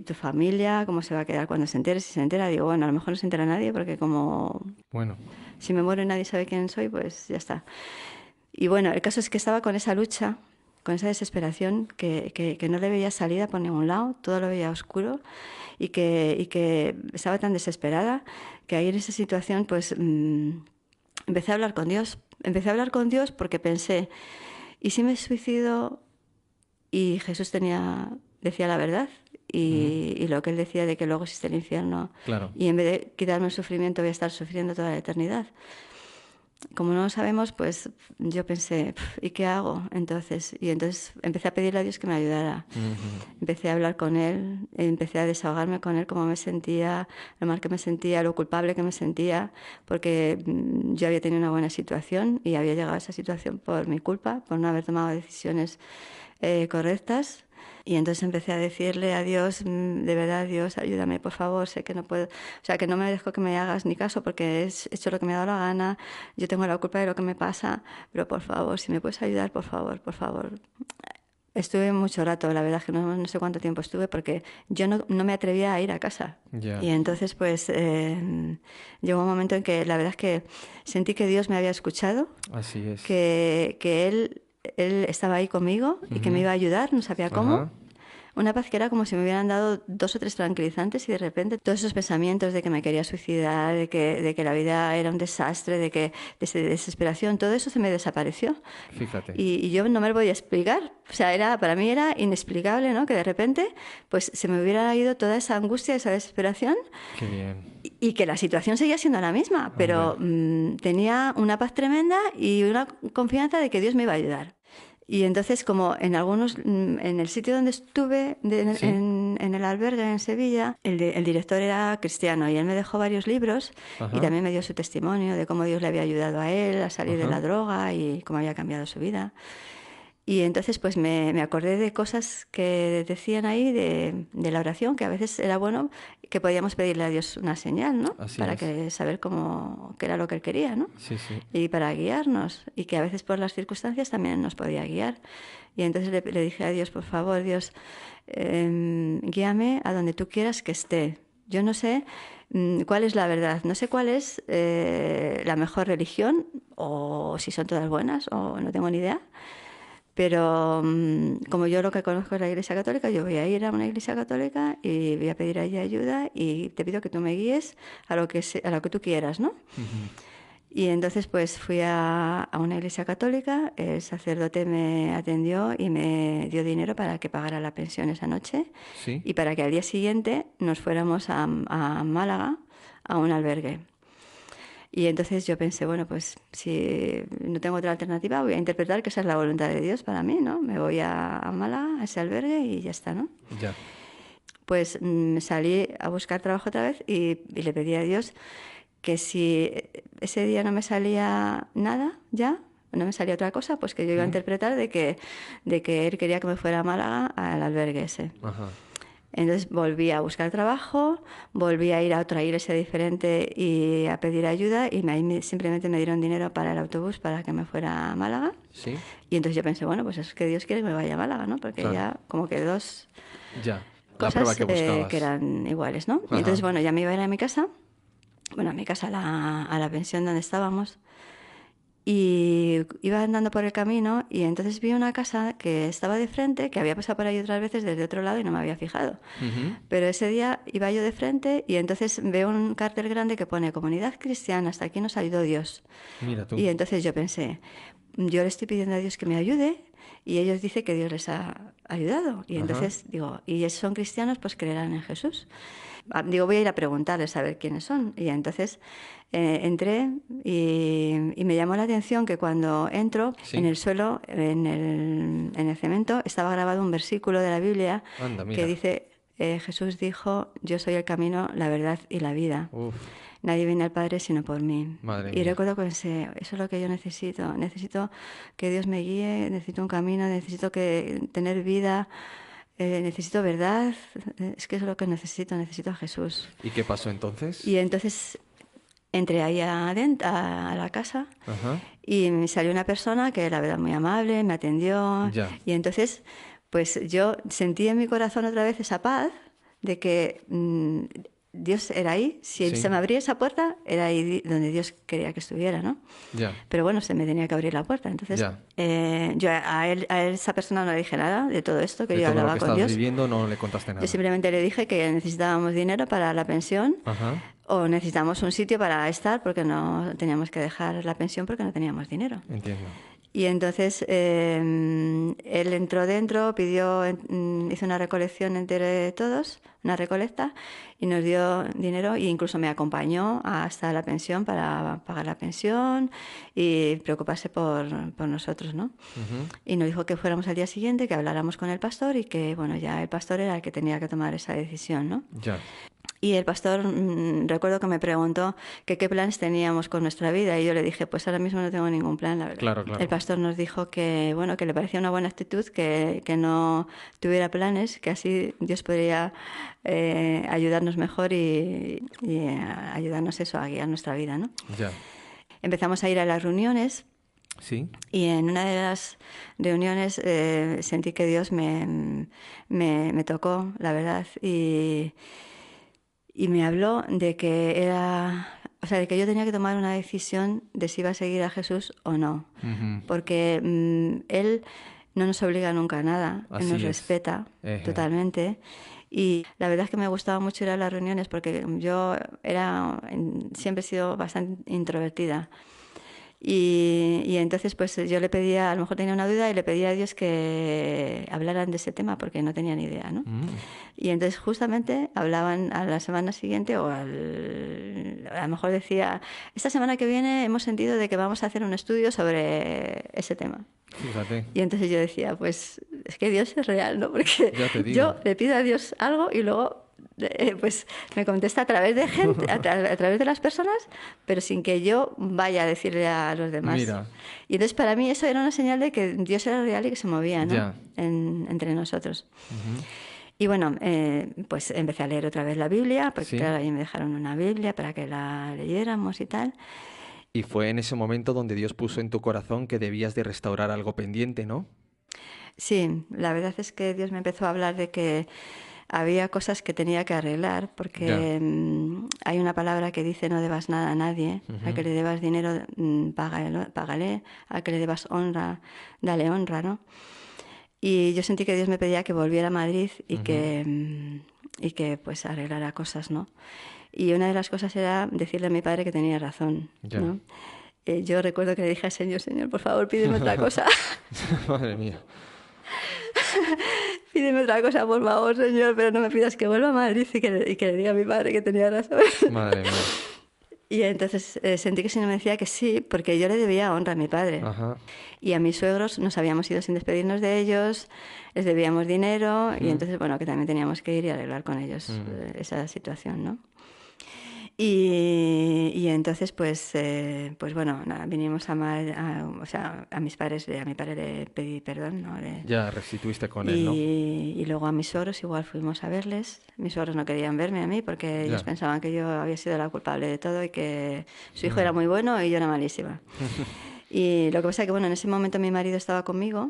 tu familia, ¿cómo se va a quedar cuando se entere? Si se entera, digo, bueno, a lo mejor no se entera nadie porque como Bueno, si me muero y nadie sabe quién soy, pues ya está. Y bueno, el caso es que estaba con esa lucha, con esa desesperación, que no le veía salida por ningún lado, todo lo veía oscuro y que estaba tan desesperada que ahí en esa situación pues empecé a hablar con Dios. Empecé a hablar con Dios porque pensé, ¿y si me suicido? Y Jesús decía la verdad y lo que él decía de que luego existe el infierno. claro. Y en vez de quitarme el sufrimiento voy a estar sufriendo toda la eternidad. Como no lo sabemos, pues yo pensé, ¿y qué hago? Entonces empecé a pedirle a Dios que me ayudara. Empecé a hablar con Él, empecé a desahogarme con Él, cómo me sentía, lo mal que me sentía, lo culpable que me sentía, porque yo había tenido una buena situación y había llegado a esa situación por mi culpa, por no haber tomado decisiones correctas. Y entonces empecé a decirle a Dios, de verdad, Dios, ayúdame, por favor, sé que no puedo, o sea, que no me dejo que me hagas ni caso porque he hecho lo que me ha dado la gana, yo tengo la culpa de lo que me pasa, pero por favor, si me puedes ayudar, por favor, por favor. Estuve mucho rato, la verdad que no sé cuánto tiempo estuve porque yo no me atrevía a ir a casa. Ya. Y entonces pues llegó un momento en que la verdad es que sentí que Dios me había escuchado, Así es. que Él estaba ahí conmigo y que me iba a ayudar, no sabía cómo. Ajá. una paz que era como si me hubieran dado 2 o 3 tranquilizantes y de repente todos esos pensamientos de que me quería suicidar, de que la vida era un desastre, de desesperación, todo eso se me desapareció. Fíjate. Y yo no me lo podía explicar. O sea, para mí era inexplicable, ¿no? Que de repente pues se me hubiera ido toda esa angustia, esa desesperación. Qué bien. Y que la situación seguía siendo la misma, pero tenía una paz tremenda y una confianza de que Dios me iba a ayudar. Y entonces, como en el sitio donde estuve, en el albergue en Sevilla, el director era cristiano y él me dejó varios libros. Ajá. Y también me dio su testimonio de cómo Dios le había ayudado a él a salir de la droga y cómo había cambiado su vida. Y entonces pues me acordé de cosas que decían ahí de la oración, que a veces era bueno que podíamos pedirle a Dios una señal, ¿no? Así Para es. que saber qué era lo que Él quería, ¿no? Sí, sí. Y para guiarnos, y que a veces por las circunstancias también nos podía guiar. Y entonces le dije a Dios, por favor, Dios, guíame a donde tú quieras que esté. Yo no sé cuál es la verdad, no sé cuál es la mejor religión, o si son todas buenas, o no tengo ni idea. Pero como yo lo que conozco es la Iglesia Católica, yo voy a ir a una Iglesia Católica y voy a pedir allí ayuda y te pido que tú me guíes a lo que tú quieras, ¿no? Y entonces pues fui a una Iglesia Católica, el sacerdote me atendió y me dio dinero para que pagara la pensión esa noche Sí. y para que al día siguiente nos fuéramos a Málaga a un albergue. Y entonces yo pensé, bueno, pues si no tengo otra alternativa, voy a interpretar que esa es la voluntad de Dios para mí, ¿no? Me voy a Málaga, a ese albergue y ya está, ¿no? Ya. Pues salí a buscar trabajo otra vez y le pedí a Dios que si ese día no me salía nada ya, no me salía otra cosa, pues que yo iba a interpretar de que Él quería que me fuera a Málaga al albergue ese. Ajá. Entonces volví a buscar trabajo, volví a ir a otra iglesia diferente y a pedir ayuda y ahí simplemente me dieron dinero para el autobús para que me fuera a Málaga. Sí. Y entonces yo pensé, bueno, pues es que Dios quiere que me vaya a Málaga, ¿no? Porque Claro. ya como que 2 Ya. La prueba cosas que buscabas. que eran iguales, ¿no? Y entonces, bueno, ya me iba a ir a mi casa, bueno, a mi casa, a la pensión donde estábamos. Y iba andando por el camino y entonces vi una casa que estaba de frente, que había pasado por ahí otras veces desde otro lado y no me había fijado. Pero ese día iba yo de frente y entonces veo un cartel grande que pone Comunidad Cristiana, hasta aquí nos ayudó Dios. Mira tú. Y entonces yo pensé, yo le estoy pidiendo a Dios que me ayude y ellos dicen que Dios les ha ayudado. Y entonces digo, y si son cristianos, pues creerán en Jesús. Digo, voy a ir a preguntarles a ver quiénes son. Y entonces entré y me llamó la atención que cuando entro, Sí. en el suelo, en el cemento, estaba grabado un versículo de la Biblia Anda, mira. que dice, Jesús dijo, yo soy el camino, la verdad y la vida. Uf. Nadie viene al Padre sino por mí. Madre Y mía. recuerdo que pensé, eso es lo que yo necesito. Necesito que Dios me guíe, necesito un camino, necesito tener vida, necesito verdad. Es que eso es lo que necesito a Jesús. ¿Y qué pasó entonces? Y entonces entré ahí adentro, a la casa, Ajá. y me salió una persona que la verdad muy amable, me atendió. Ya. Y entonces, pues yo sentí en mi corazón otra vez esa paz de que Dios era ahí. Si Sí. se me abría esa puerta, era ahí donde Dios quería que estuviera, ¿no? Ya. Pero bueno, se me tenía que abrir la puerta. Entonces, Ya. Yo a esa persona no le dije nada de todo esto, que De yo todo lo hablaba que con estabas Dios. viviendo no le contaste nada. Yo simplemente le dije que necesitábamos dinero para la pensión Ajá. o necesitábamos un sitio para estar porque no teníamos que dejar la pensión porque no teníamos dinero. Entiendo. Y entonces él entró dentro, hizo una recolección entre todos, una recolecta, y nos dio dinero e incluso me acompañó hasta la pensión para pagar la pensión y preocuparse por nosotros, ¿no? Y nos dijo que fuéramos al día siguiente, que habláramos con el pastor y que, bueno, ya el pastor era el que tenía que tomar esa decisión, ¿no? Ya. Y el pastor, recuerdo que me preguntó que qué planes teníamos con nuestra vida y yo le dije, pues ahora mismo no tengo ningún plan, la verdad. Claro, claro. El pastor nos dijo que, bueno, que le parecía una buena actitud, que no tuviera planes, que así Dios podría ayudarnos mejor y ayudarnos eso, a guiar nuestra vida, ¿no? Ya. Empezamos a ir a las reuniones. Sí. Y en una de las reuniones sentí que Dios me tocó, la verdad, y me habló de que de que yo tenía que tomar una decisión de si iba a seguir a Jesús o no. Porque Él no nos obliga nunca a nada, Así Él nos es. respeta Ejé. totalmente. Y la verdad es que me gustaba mucho ir a las reuniones porque yo siempre he sido bastante introvertida. Y entonces pues yo le pedía, a lo mejor tenía una duda y le pedía a Dios que hablaran de ese tema porque no tenía ni idea, ¿no? Y entonces justamente hablaban a la semana siguiente a lo mejor decía, esta semana que viene hemos sentido de que vamos a hacer un estudio sobre ese tema. Fíjate. Y entonces yo decía, pues es que Dios es real, ¿no? Porque Ya te digo. yo le pido a Dios algo y luego pues me contesta a través de gente, a través de las personas, pero sin que yo vaya a decirle a los demás. Mira. Y entonces para mí eso era una señal de que Dios era real y que se movía, ¿no? Ya. Entre nosotros. Y bueno, pues empecé a leer otra vez la Biblia, porque Sí. claro, ahí me dejaron una Biblia para que la leyéramos y tal. Y fue en ese momento donde Dios puso en tu corazón que debías de restaurar algo pendiente, ¿no? Sí, la verdad es que Dios me empezó a hablar de que había cosas que tenía que arreglar, porque hay una palabra que dice no debas nada a nadie, al que le debas dinero, págale, al que le debas honra, dale honra, ¿no? Y yo sentí que Dios me pedía que volviera a Madrid y que pues arreglara cosas, ¿no? Y una de las cosas era decirle a mi padre que tenía razón, Ya. ¿no? Yo recuerdo que le dije al Señor, por favor, pídeme otra cosa. Madre mía. Pídeme otra cosa, por favor, Señor, pero no me pidas que vuelva a Madrid y que le diga a mi padre que tenía razón. Madre mía. Y entonces sentí que si no me decía que sí, porque yo le debía honra a mi padre. Ajá. Y a mis suegros nos habíamos ido sin despedirnos de ellos, les debíamos dinero y entonces, bueno, que también teníamos que ir y arreglar con ellos esa situación, ¿no? Y entonces, pues bueno, nada, vinimos o sea, a mis padres, a mi padre le pedí perdón, ¿no? Ya restituiste con él, ¿no? Y luego a mis suegros igual fuimos a verles. Mis suegros no querían verme a mí porque ellos pensaban que yo había sido la culpable de todo y que su hijo era muy bueno y yo era malísima. Y lo que pasa es que, bueno, en ese momento mi marido estaba conmigo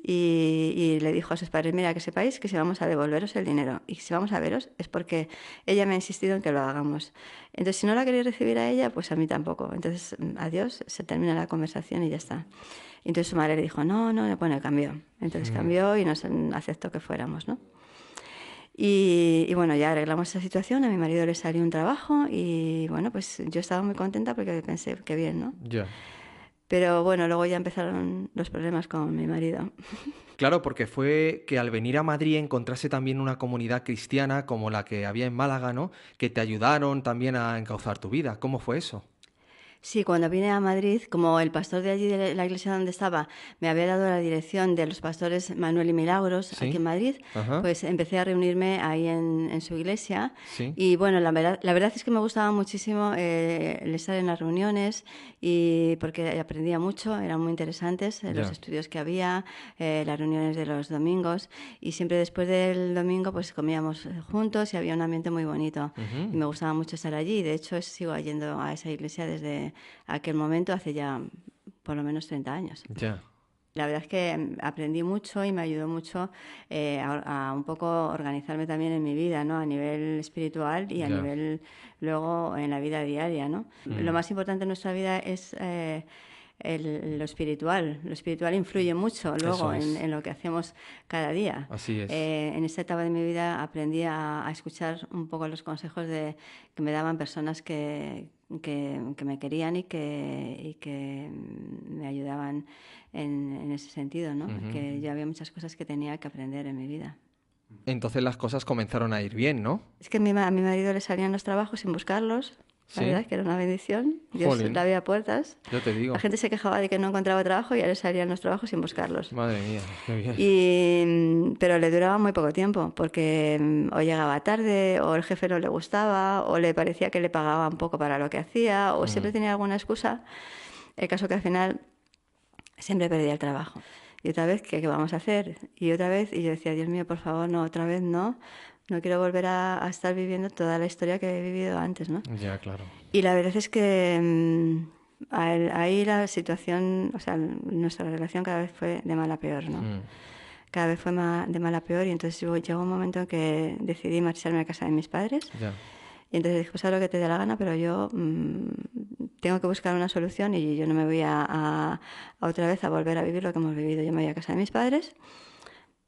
y le dijo a sus padres, mira, que sepáis que si vamos a devolveros el dinero y si vamos a veros es porque ella me ha insistido en que lo hagamos. Entonces, si no la queréis recibir a ella, pues a mí tampoco. Entonces, adiós, se termina la conversación y ya está. Y entonces su madre le dijo, no, bueno, cambió. Entonces cambió y nos aceptó que fuéramos, ¿no? Y bueno, ya arreglamos esa situación, a mi marido le salió un trabajo y bueno, pues yo estaba muy contenta porque pensé, qué bien, ¿no? Ya. Pero bueno, luego ya empezaron los problemas con mi marido. Claro, porque fue que al venir a Madrid encontrase también una comunidad cristiana como la que había en Málaga, ¿no? Que te ayudaron también a encauzar tu vida. ¿Cómo fue eso? Sí, cuando vine a Madrid, como el pastor de allí, de la iglesia donde estaba, me había dado la dirección de los pastores Manuel y Milagros Sí. aquí en Madrid, Ajá. pues empecé a reunirme ahí en su iglesia. Sí. Y bueno, la verdad es que me gustaba muchísimo el estar en las reuniones y porque aprendía mucho, eran muy interesantes los Ya. estudios que había, las reuniones de los domingos y siempre después del domingo pues comíamos juntos y había un ambiente muy bonito y me gustaba mucho estar allí. De hecho, sigo yendo a esa iglesia desde aquel momento, hace ya por lo menos 30 años. Ya. La verdad es que aprendí mucho y me ayudó mucho a un poco organizarme también en mi vida, ¿no? A nivel espiritual y a Ya. nivel luego en la vida diaria, ¿no? Lo más importante en nuestra vida es lo espiritual. Lo espiritual influye mucho luego Eso es. en lo que hacemos cada día. Así es. En esta etapa de mi vida aprendí a escuchar un poco los consejos que me daban personas que me querían y que me ayudaban en ese sentido, ¿no? Porque yo había muchas cosas que tenía que aprender en mi vida. Entonces las cosas comenzaron a ir bien, ¿no? Es que a mi marido le salían los trabajos sin buscarlos. La Sí. verdad es que era una bendición. Dios Jolín. le abría puertas. Yo te digo. La gente se quejaba de que no encontraba trabajo y a él le salían los trabajos sin buscarlos. Madre mía, qué bien. Pero le duraba muy poco tiempo porque o llegaba tarde o el jefe no le gustaba o le parecía que le pagaban poco para lo que hacía o siempre tenía alguna excusa. El caso que al final siempre perdía el trabajo. Y otra vez, ¿qué vamos a hacer? Y otra vez, y yo decía, Dios mío, por favor, no, otra vez no. No quiero volver a estar viviendo toda la historia que he vivido antes, ¿no? Ya, claro. Y la verdad es que ahí la situación, o sea, nuestra relación cada vez fue de mal a peor, ¿no? Cada vez fue de mal a peor y entonces llegó un momento en que decidí marcharme a casa de mis padres. Ya. Y entonces dije, pues haz lo que te dé la gana, pero yo tengo que buscar una solución y yo no me voy a otra vez a volver a vivir lo que hemos vivido. Yo me voy a casa de mis padres.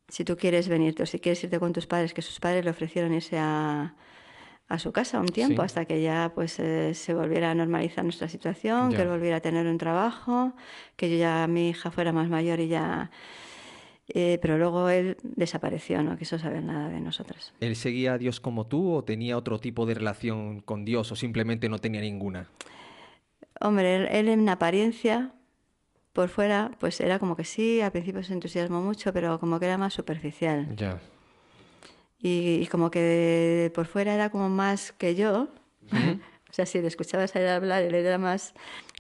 Si tú quieres venirte o si quieres irte con tus padres, que sus padres le ofrecieron irse a su casa un tiempo Sí. hasta que ya pues se volviera a normalizar nuestra situación, Ya. que él volviera a tener un trabajo, que yo ya mi hija fuera más mayor y ya... pero luego él desapareció, no quiso saber nada de nosotras. ¿Él seguía a Dios como tú o tenía otro tipo de relación con Dios o simplemente no tenía ninguna? Hombre, él en apariencia, por fuera, pues era como que sí, al principio se entusiasmó mucho, pero como que era más superficial. Ya. Y como que por fuera era como más que yo. O sea, si le escuchabas a él hablar, él era más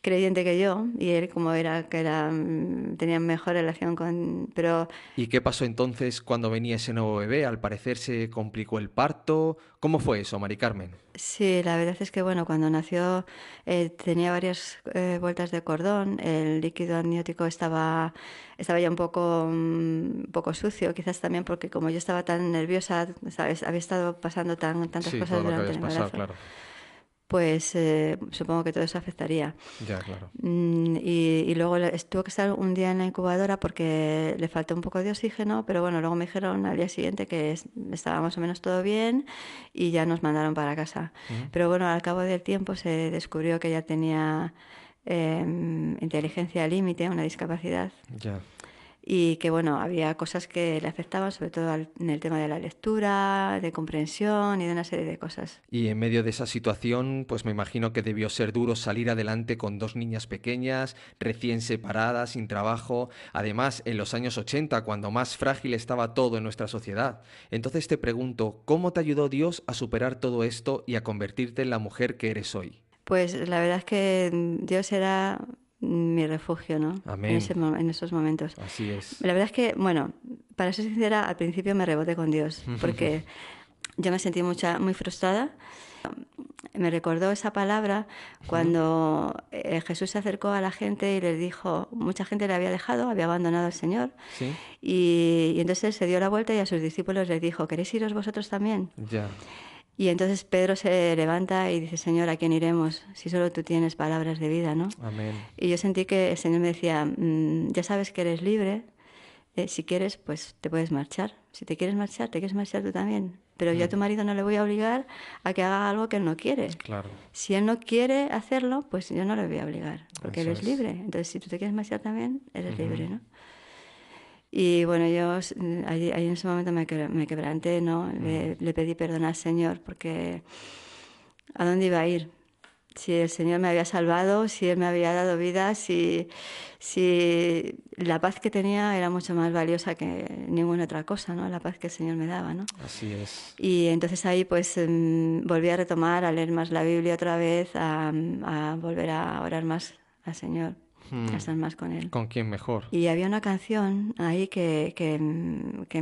creyente que yo. Y él como tenía mejor relación con... Pero ¿Y qué pasó entonces cuando venía ese nuevo bebé? Al parecer se complicó el parto. ¿Cómo fue eso, Mari Carmen? sí, la verdad es que bueno, cuando nació tenía varias vueltas de cordón. El líquido amniótico estaba ya un poco sucio. Quizás también porque como yo estaba tan nerviosa, ¿sabes? Había estado pasando tantas Sí, cosas todo lo que durante habías el pasado, embarazo. claro. Pues supongo que todo eso afectaría. Ya, claro. Y luego tuvo que estar un día en la incubadora porque le faltó un poco de oxígeno, pero bueno, luego me dijeron al día siguiente que estaba más o menos todo bien y ya nos mandaron para casa. Pero bueno, al cabo del tiempo se descubrió que ella tenía inteligencia límite, una discapacidad. Ya. Y que bueno, había cosas que le afectaban, sobre todo en el tema de la lectura, de comprensión y de una serie de cosas. Y en medio de esa situación, pues me imagino que debió ser duro salir adelante con dos niñas pequeñas, recién separadas, sin trabajo, además en los años 80, cuando más frágil estaba todo en nuestra sociedad. Entonces te pregunto, ¿cómo te ayudó Dios a superar todo esto y a convertirte en la mujer que eres hoy? Pues la verdad es que Dios era mi refugio, ¿no? Amén. En esos momentos. Así es. La verdad es que, bueno, para ser sincera, al principio me reboté con Dios, porque yo me sentí muy frustrada. Me recordó esa palabra cuando Jesús se acercó a la gente y les dijo, mucha gente le había dejado, había abandonado al Señor, ¿Sí? y entonces él se dio la vuelta y a sus discípulos les dijo, ¿queréis iros vosotros también? Ya. Y entonces Pedro se levanta y dice, Señor, ¿a quién iremos? Si solo tú tienes palabras de vida, ¿no? Amén. Y yo sentí que el Señor me decía, ya sabes que eres libre, si quieres, pues te puedes marchar. Si te quieres marchar tú también. Pero yo a tu marido no le voy a obligar a que haga algo que él no quiere. Claro. Si él no quiere hacerlo, pues yo no le voy a obligar, porque Eso él es es. libre. Entonces, si tú te quieres marchar también, eres libre, ¿no? Y bueno, yo ahí en ese momento me quebranté, ¿no? Le pedí perdón al Señor porque ¿a dónde iba a ir? Si el Señor me había salvado, si Él me había dado vida, si la paz que tenía era mucho más valiosa que ninguna otra cosa, ¿no? La paz que el Señor me daba, ¿no? Así es. Y entonces ahí pues volví a retomar, a leer más la Biblia otra vez, a volver a orar más al Señor, a estar más con Él. ¿Con quién mejor? Y había una canción ahí que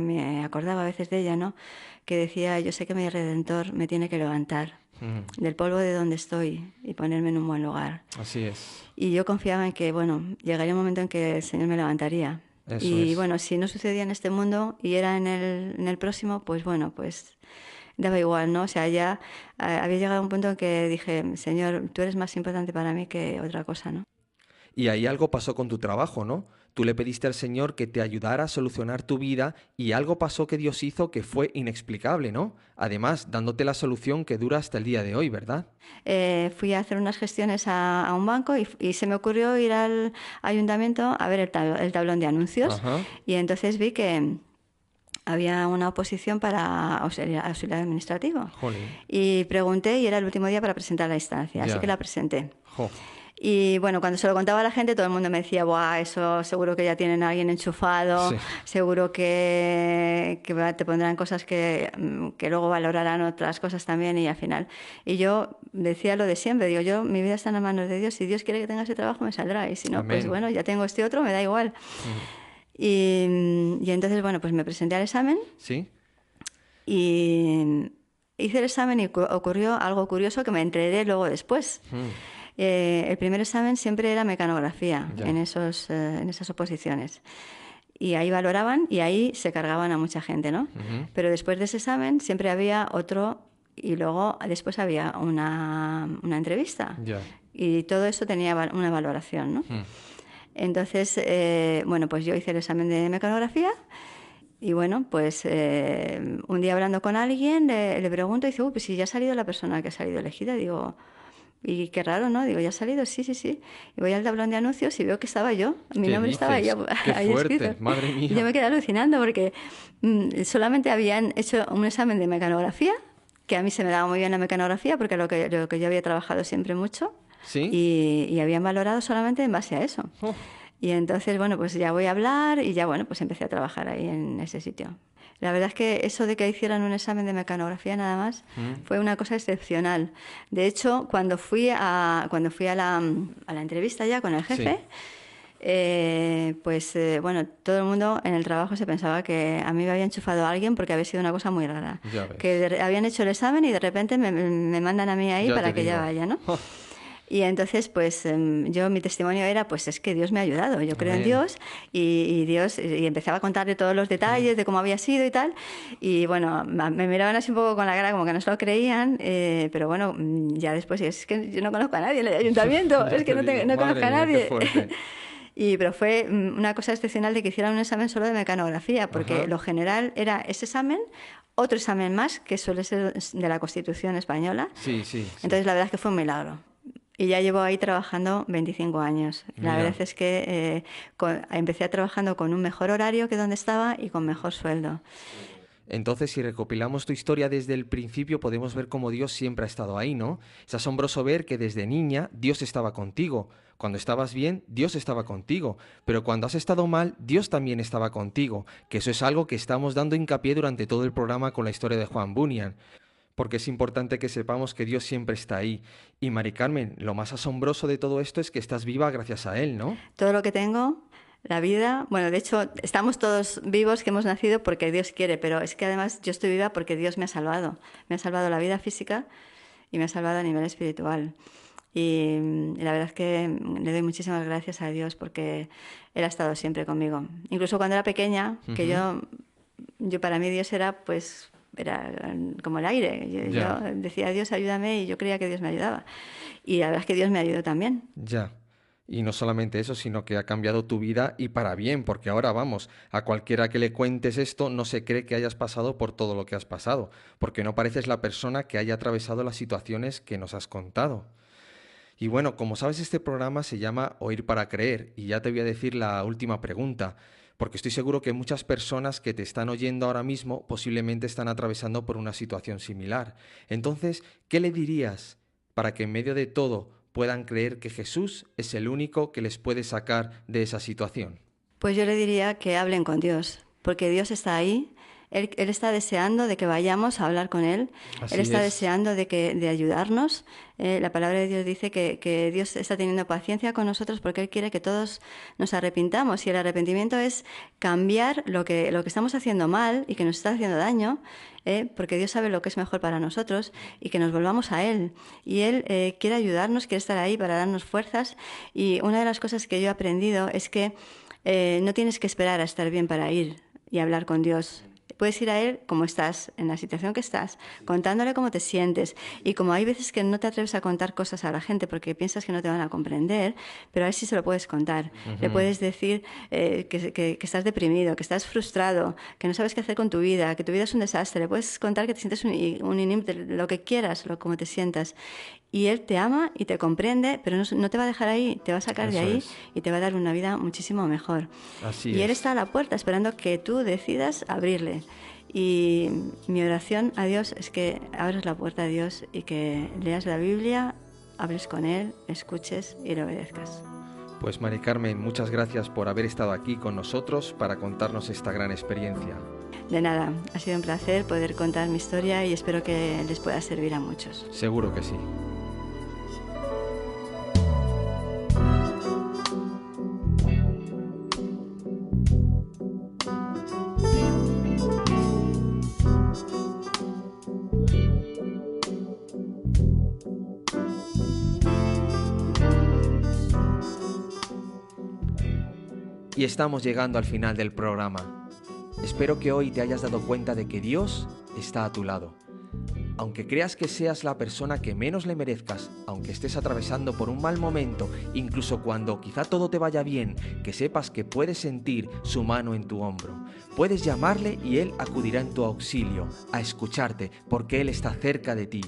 me acordaba a veces de ella, ¿no? Que decía, yo sé que mi Redentor me tiene que levantar del polvo de donde estoy y ponerme en un buen lugar. Así es. Y yo confiaba en que, bueno, llegaría un momento en que el Señor me levantaría. Eso y es. bueno, si no sucedía en este mundo y era en el próximo, pues bueno, pues daba igual, ¿no? O sea, ya había llegado a un punto en que dije, Señor, tú eres más importante para mí que otra cosa, ¿no? Y ahí algo pasó con tu trabajo, ¿no? Tú le pediste al Señor que te ayudara a solucionar tu vida y algo pasó que Dios hizo que fue inexplicable, ¿no? Además, dándote la solución que dura hasta el día de hoy, ¿verdad? Fui a hacer unas gestiones a un banco y se me ocurrió ir al ayuntamiento a ver el tablón de anuncios. Ajá. Y entonces vi que había una oposición para auxiliar administrativo. Jolín. Y pregunté y era el último día para presentar la instancia, Ya. así que la presenté. Jo. Y bueno, cuando se lo contaba a la gente, todo el mundo me decía, buah, eso seguro que ya tienen a alguien enchufado, Sí. seguro que te pondrán cosas que luego valorarán otras cosas también y al final. Y yo decía lo de siempre, digo, mi vida está en las manos de Dios, si Dios quiere que tenga ese trabajo me saldrá y si no, pues Amén. bueno, ya tengo este otro, me da igual. Y entonces, bueno, pues me presenté al examen ¿Sí? y hice el examen y ocurrió algo curioso que me enteré luego después. El primer examen siempre era mecanografía Ya. en esas oposiciones. Y ahí valoraban y ahí se cargaban a mucha gente, ¿no? Pero después de ese examen siempre había otro y luego después había una entrevista. Ya. y todo eso tenía una valoración, ¿no? Entonces, bueno, pues yo hice el examen de mecanografía y bueno, pues un día hablando con alguien le pregunto y dice, pues si ya ha salido la persona que ha salido elegida, digo, y qué raro, ¿no? Digo, ¿ya ha salido? Sí, sí, sí. Y voy al tablón de anuncios y veo que estaba yo, mi nombre estaba ahí, ¡Qué ahí fuerte! escrito. ¡Madre mía! Y yo me quedé alucinando porque solamente habían hecho un examen de mecanografía, que a mí se me daba muy bien la mecanografía porque lo que yo había trabajado siempre mucho. ¿Sí? Y habían valorado solamente en base a eso. Oh. Y entonces, bueno, pues ya voy a hablar y ya, bueno, pues empecé a trabajar ahí en ese sitio. La verdad es que eso de que hicieran un examen de mecanografía nada más fue una cosa excepcional. De hecho, cuando fui a la entrevista ya con el jefe, bueno, todo el mundo en el trabajo se pensaba que a mí me había enchufado a alguien porque había sido una cosa muy rara. Ya ves. Que habían hecho el examen y de repente me mandan a mí ahí Ya para te que ya digo. vaya, ¿no? Y entonces, pues mi testimonio era, pues es que Dios me ha ayudado, yo creo en Amén. Dios y Dios, y empezaba a contarle todos los detalles de cómo había sido y tal, y bueno, me miraban así un poco con la cara como que no se lo creían, pero bueno, ya después, es que yo no conozco a nadie en el ayuntamiento, Ya es que te no digo, conozco madre a mía, nadie. qué fuerte. Pero fue una cosa excepcional de que hicieran un examen solo de mecanografía, porque Ajá. lo general era ese examen, otro examen más, que suele ser de la Constitución española. Sí, sí, sí. Entonces la verdad es que fue un milagro. Y ya llevo ahí trabajando 25 años. La Mira. verdad es que empecé trabajando con un mejor horario que donde estaba y con mejor sueldo. Entonces, si recopilamos tu historia desde el principio, podemos ver cómo Dios siempre ha estado ahí, ¿no? Es asombroso ver que desde niña Dios estaba contigo. Cuando estabas bien, Dios estaba contigo. Pero cuando has estado mal, Dios también estaba contigo. Que eso es algo que estamos dando hincapié durante todo el programa con la historia de Juan Bunyan. Porque es importante que sepamos que Dios siempre está ahí. Y Mari Carmen, lo más asombroso de todo esto es que estás viva gracias a Él, ¿no? Todo lo que tengo, la vida, bueno, de hecho, estamos todos vivos que hemos nacido porque Dios quiere, pero es que además yo estoy viva porque Dios me ha salvado. Me ha salvado la vida física y me ha salvado a nivel espiritual. Y la verdad es que le doy muchísimas gracias a Dios porque Él ha estado siempre conmigo. Incluso cuando era pequeña, que yo para mí Dios era pues... era como el aire. Yo decía, Dios, ayúdame, y yo creía que Dios me ayudaba. Y la verdad es que Dios me ayudó también. Ya. Y no solamente eso, sino que ha cambiado tu vida y para bien, porque ahora vamos, a cualquiera que le cuentes esto no se cree que hayas pasado por todo lo que has pasado, porque no pareces la persona que haya atravesado las situaciones que nos has contado. Y bueno, como sabes, este programa se llama Oír para Creer, y ya te voy a decir la última pregunta. Porque estoy seguro que muchas personas que te están oyendo ahora mismo posiblemente están atravesando por una situación similar. Entonces, ¿qué le dirías para que en medio de todo puedan creer que Jesús es el único que les puede sacar de esa situación? Pues yo le diría que hablen con Dios, porque Dios está ahí. Él está deseando de que vayamos a hablar con Él. Así Él está es. deseando de ayudarnos. La palabra de Dios dice que Dios está teniendo paciencia con nosotros porque Él quiere que todos nos arrepintamos. Y el arrepentimiento es cambiar lo que estamos haciendo mal y que nos está haciendo daño, porque Dios sabe lo que es mejor para nosotros, y que nos volvamos a Él. Y Él quiere ayudarnos, quiere estar ahí para darnos fuerzas. Y una de las cosas que yo he aprendido es que no tienes que esperar a estar bien para ir y hablar con Dios. Puedes ir a Él como estás, en la situación que estás, contándole cómo te sientes. Y como hay veces que no te atreves a contar cosas a la gente porque piensas que no te van a comprender, pero a Él sí se lo puedes contar. Le puedes decir que estás deprimido, que estás frustrado, que no sabes qué hacer con tu vida, que tu vida es un desastre. Le puedes contar que te sientes un inútil, lo que quieras, como te sientas. Y Él te ama y te comprende, pero no te va a dejar ahí, te va a sacar de Eso ahí es. y te va a dar una vida muchísimo mejor. Así Y Él es. está a la puerta esperando que tú decidas abrirle. Y mi oración a Dios es que abras la puerta a Dios y que leas la Biblia, hables con Él, escuches y le obedezcas. Pues Mari Carmen, muchas gracias por haber estado aquí con nosotros para contarnos esta gran experiencia. De nada, ha sido un placer poder contar mi historia y espero que les pueda servir a muchos. Seguro que sí. Y estamos llegando al final del programa. Espero que hoy te hayas dado cuenta de que Dios está a tu lado. Aunque creas que seas la persona que menos le merezcas, aunque estés atravesando por un mal momento, incluso cuando quizá todo te vaya bien, que sepas que puedes sentir su mano en tu hombro. Puedes llamarle y Él acudirá en tu auxilio, a escucharte, porque Él está cerca de ti.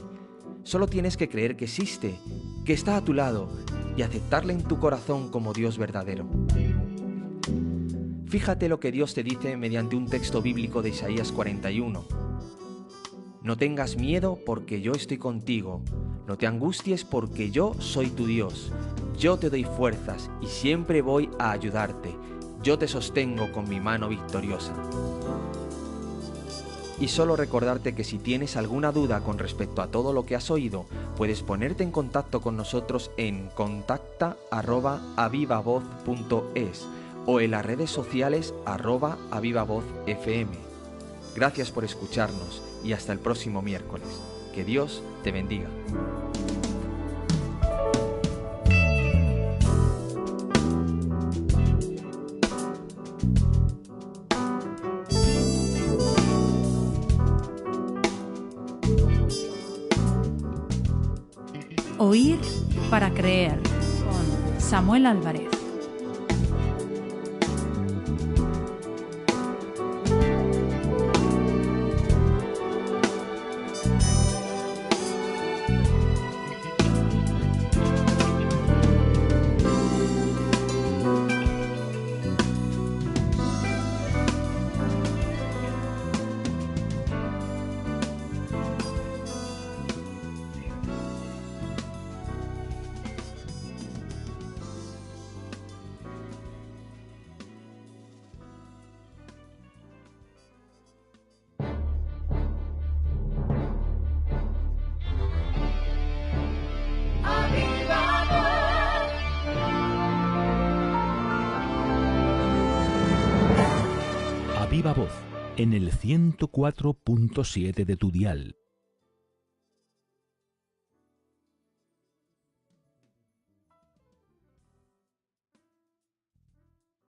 Solo tienes que creer que existe, que está a tu lado, y aceptarle en tu corazón como Dios verdadero. Fíjate lo que Dios te dice mediante un texto bíblico de Isaías 41. No tengas miedo porque yo estoy contigo, no te angusties porque yo soy tu Dios. Yo te doy fuerzas y siempre voy a ayudarte. Yo te sostengo con mi mano victoriosa. Y solo recordarte que si tienes alguna duda con respecto a todo lo que has oído, puedes ponerte en contacto con nosotros en contacta@avivavoz.es o en las redes sociales @avivavozfm. Gracias por escucharnos y hasta el próximo miércoles. Que Dios te bendiga. Oír para creer, con Samuel Álvarez. Viva Voz en el 104.7 de tu dial.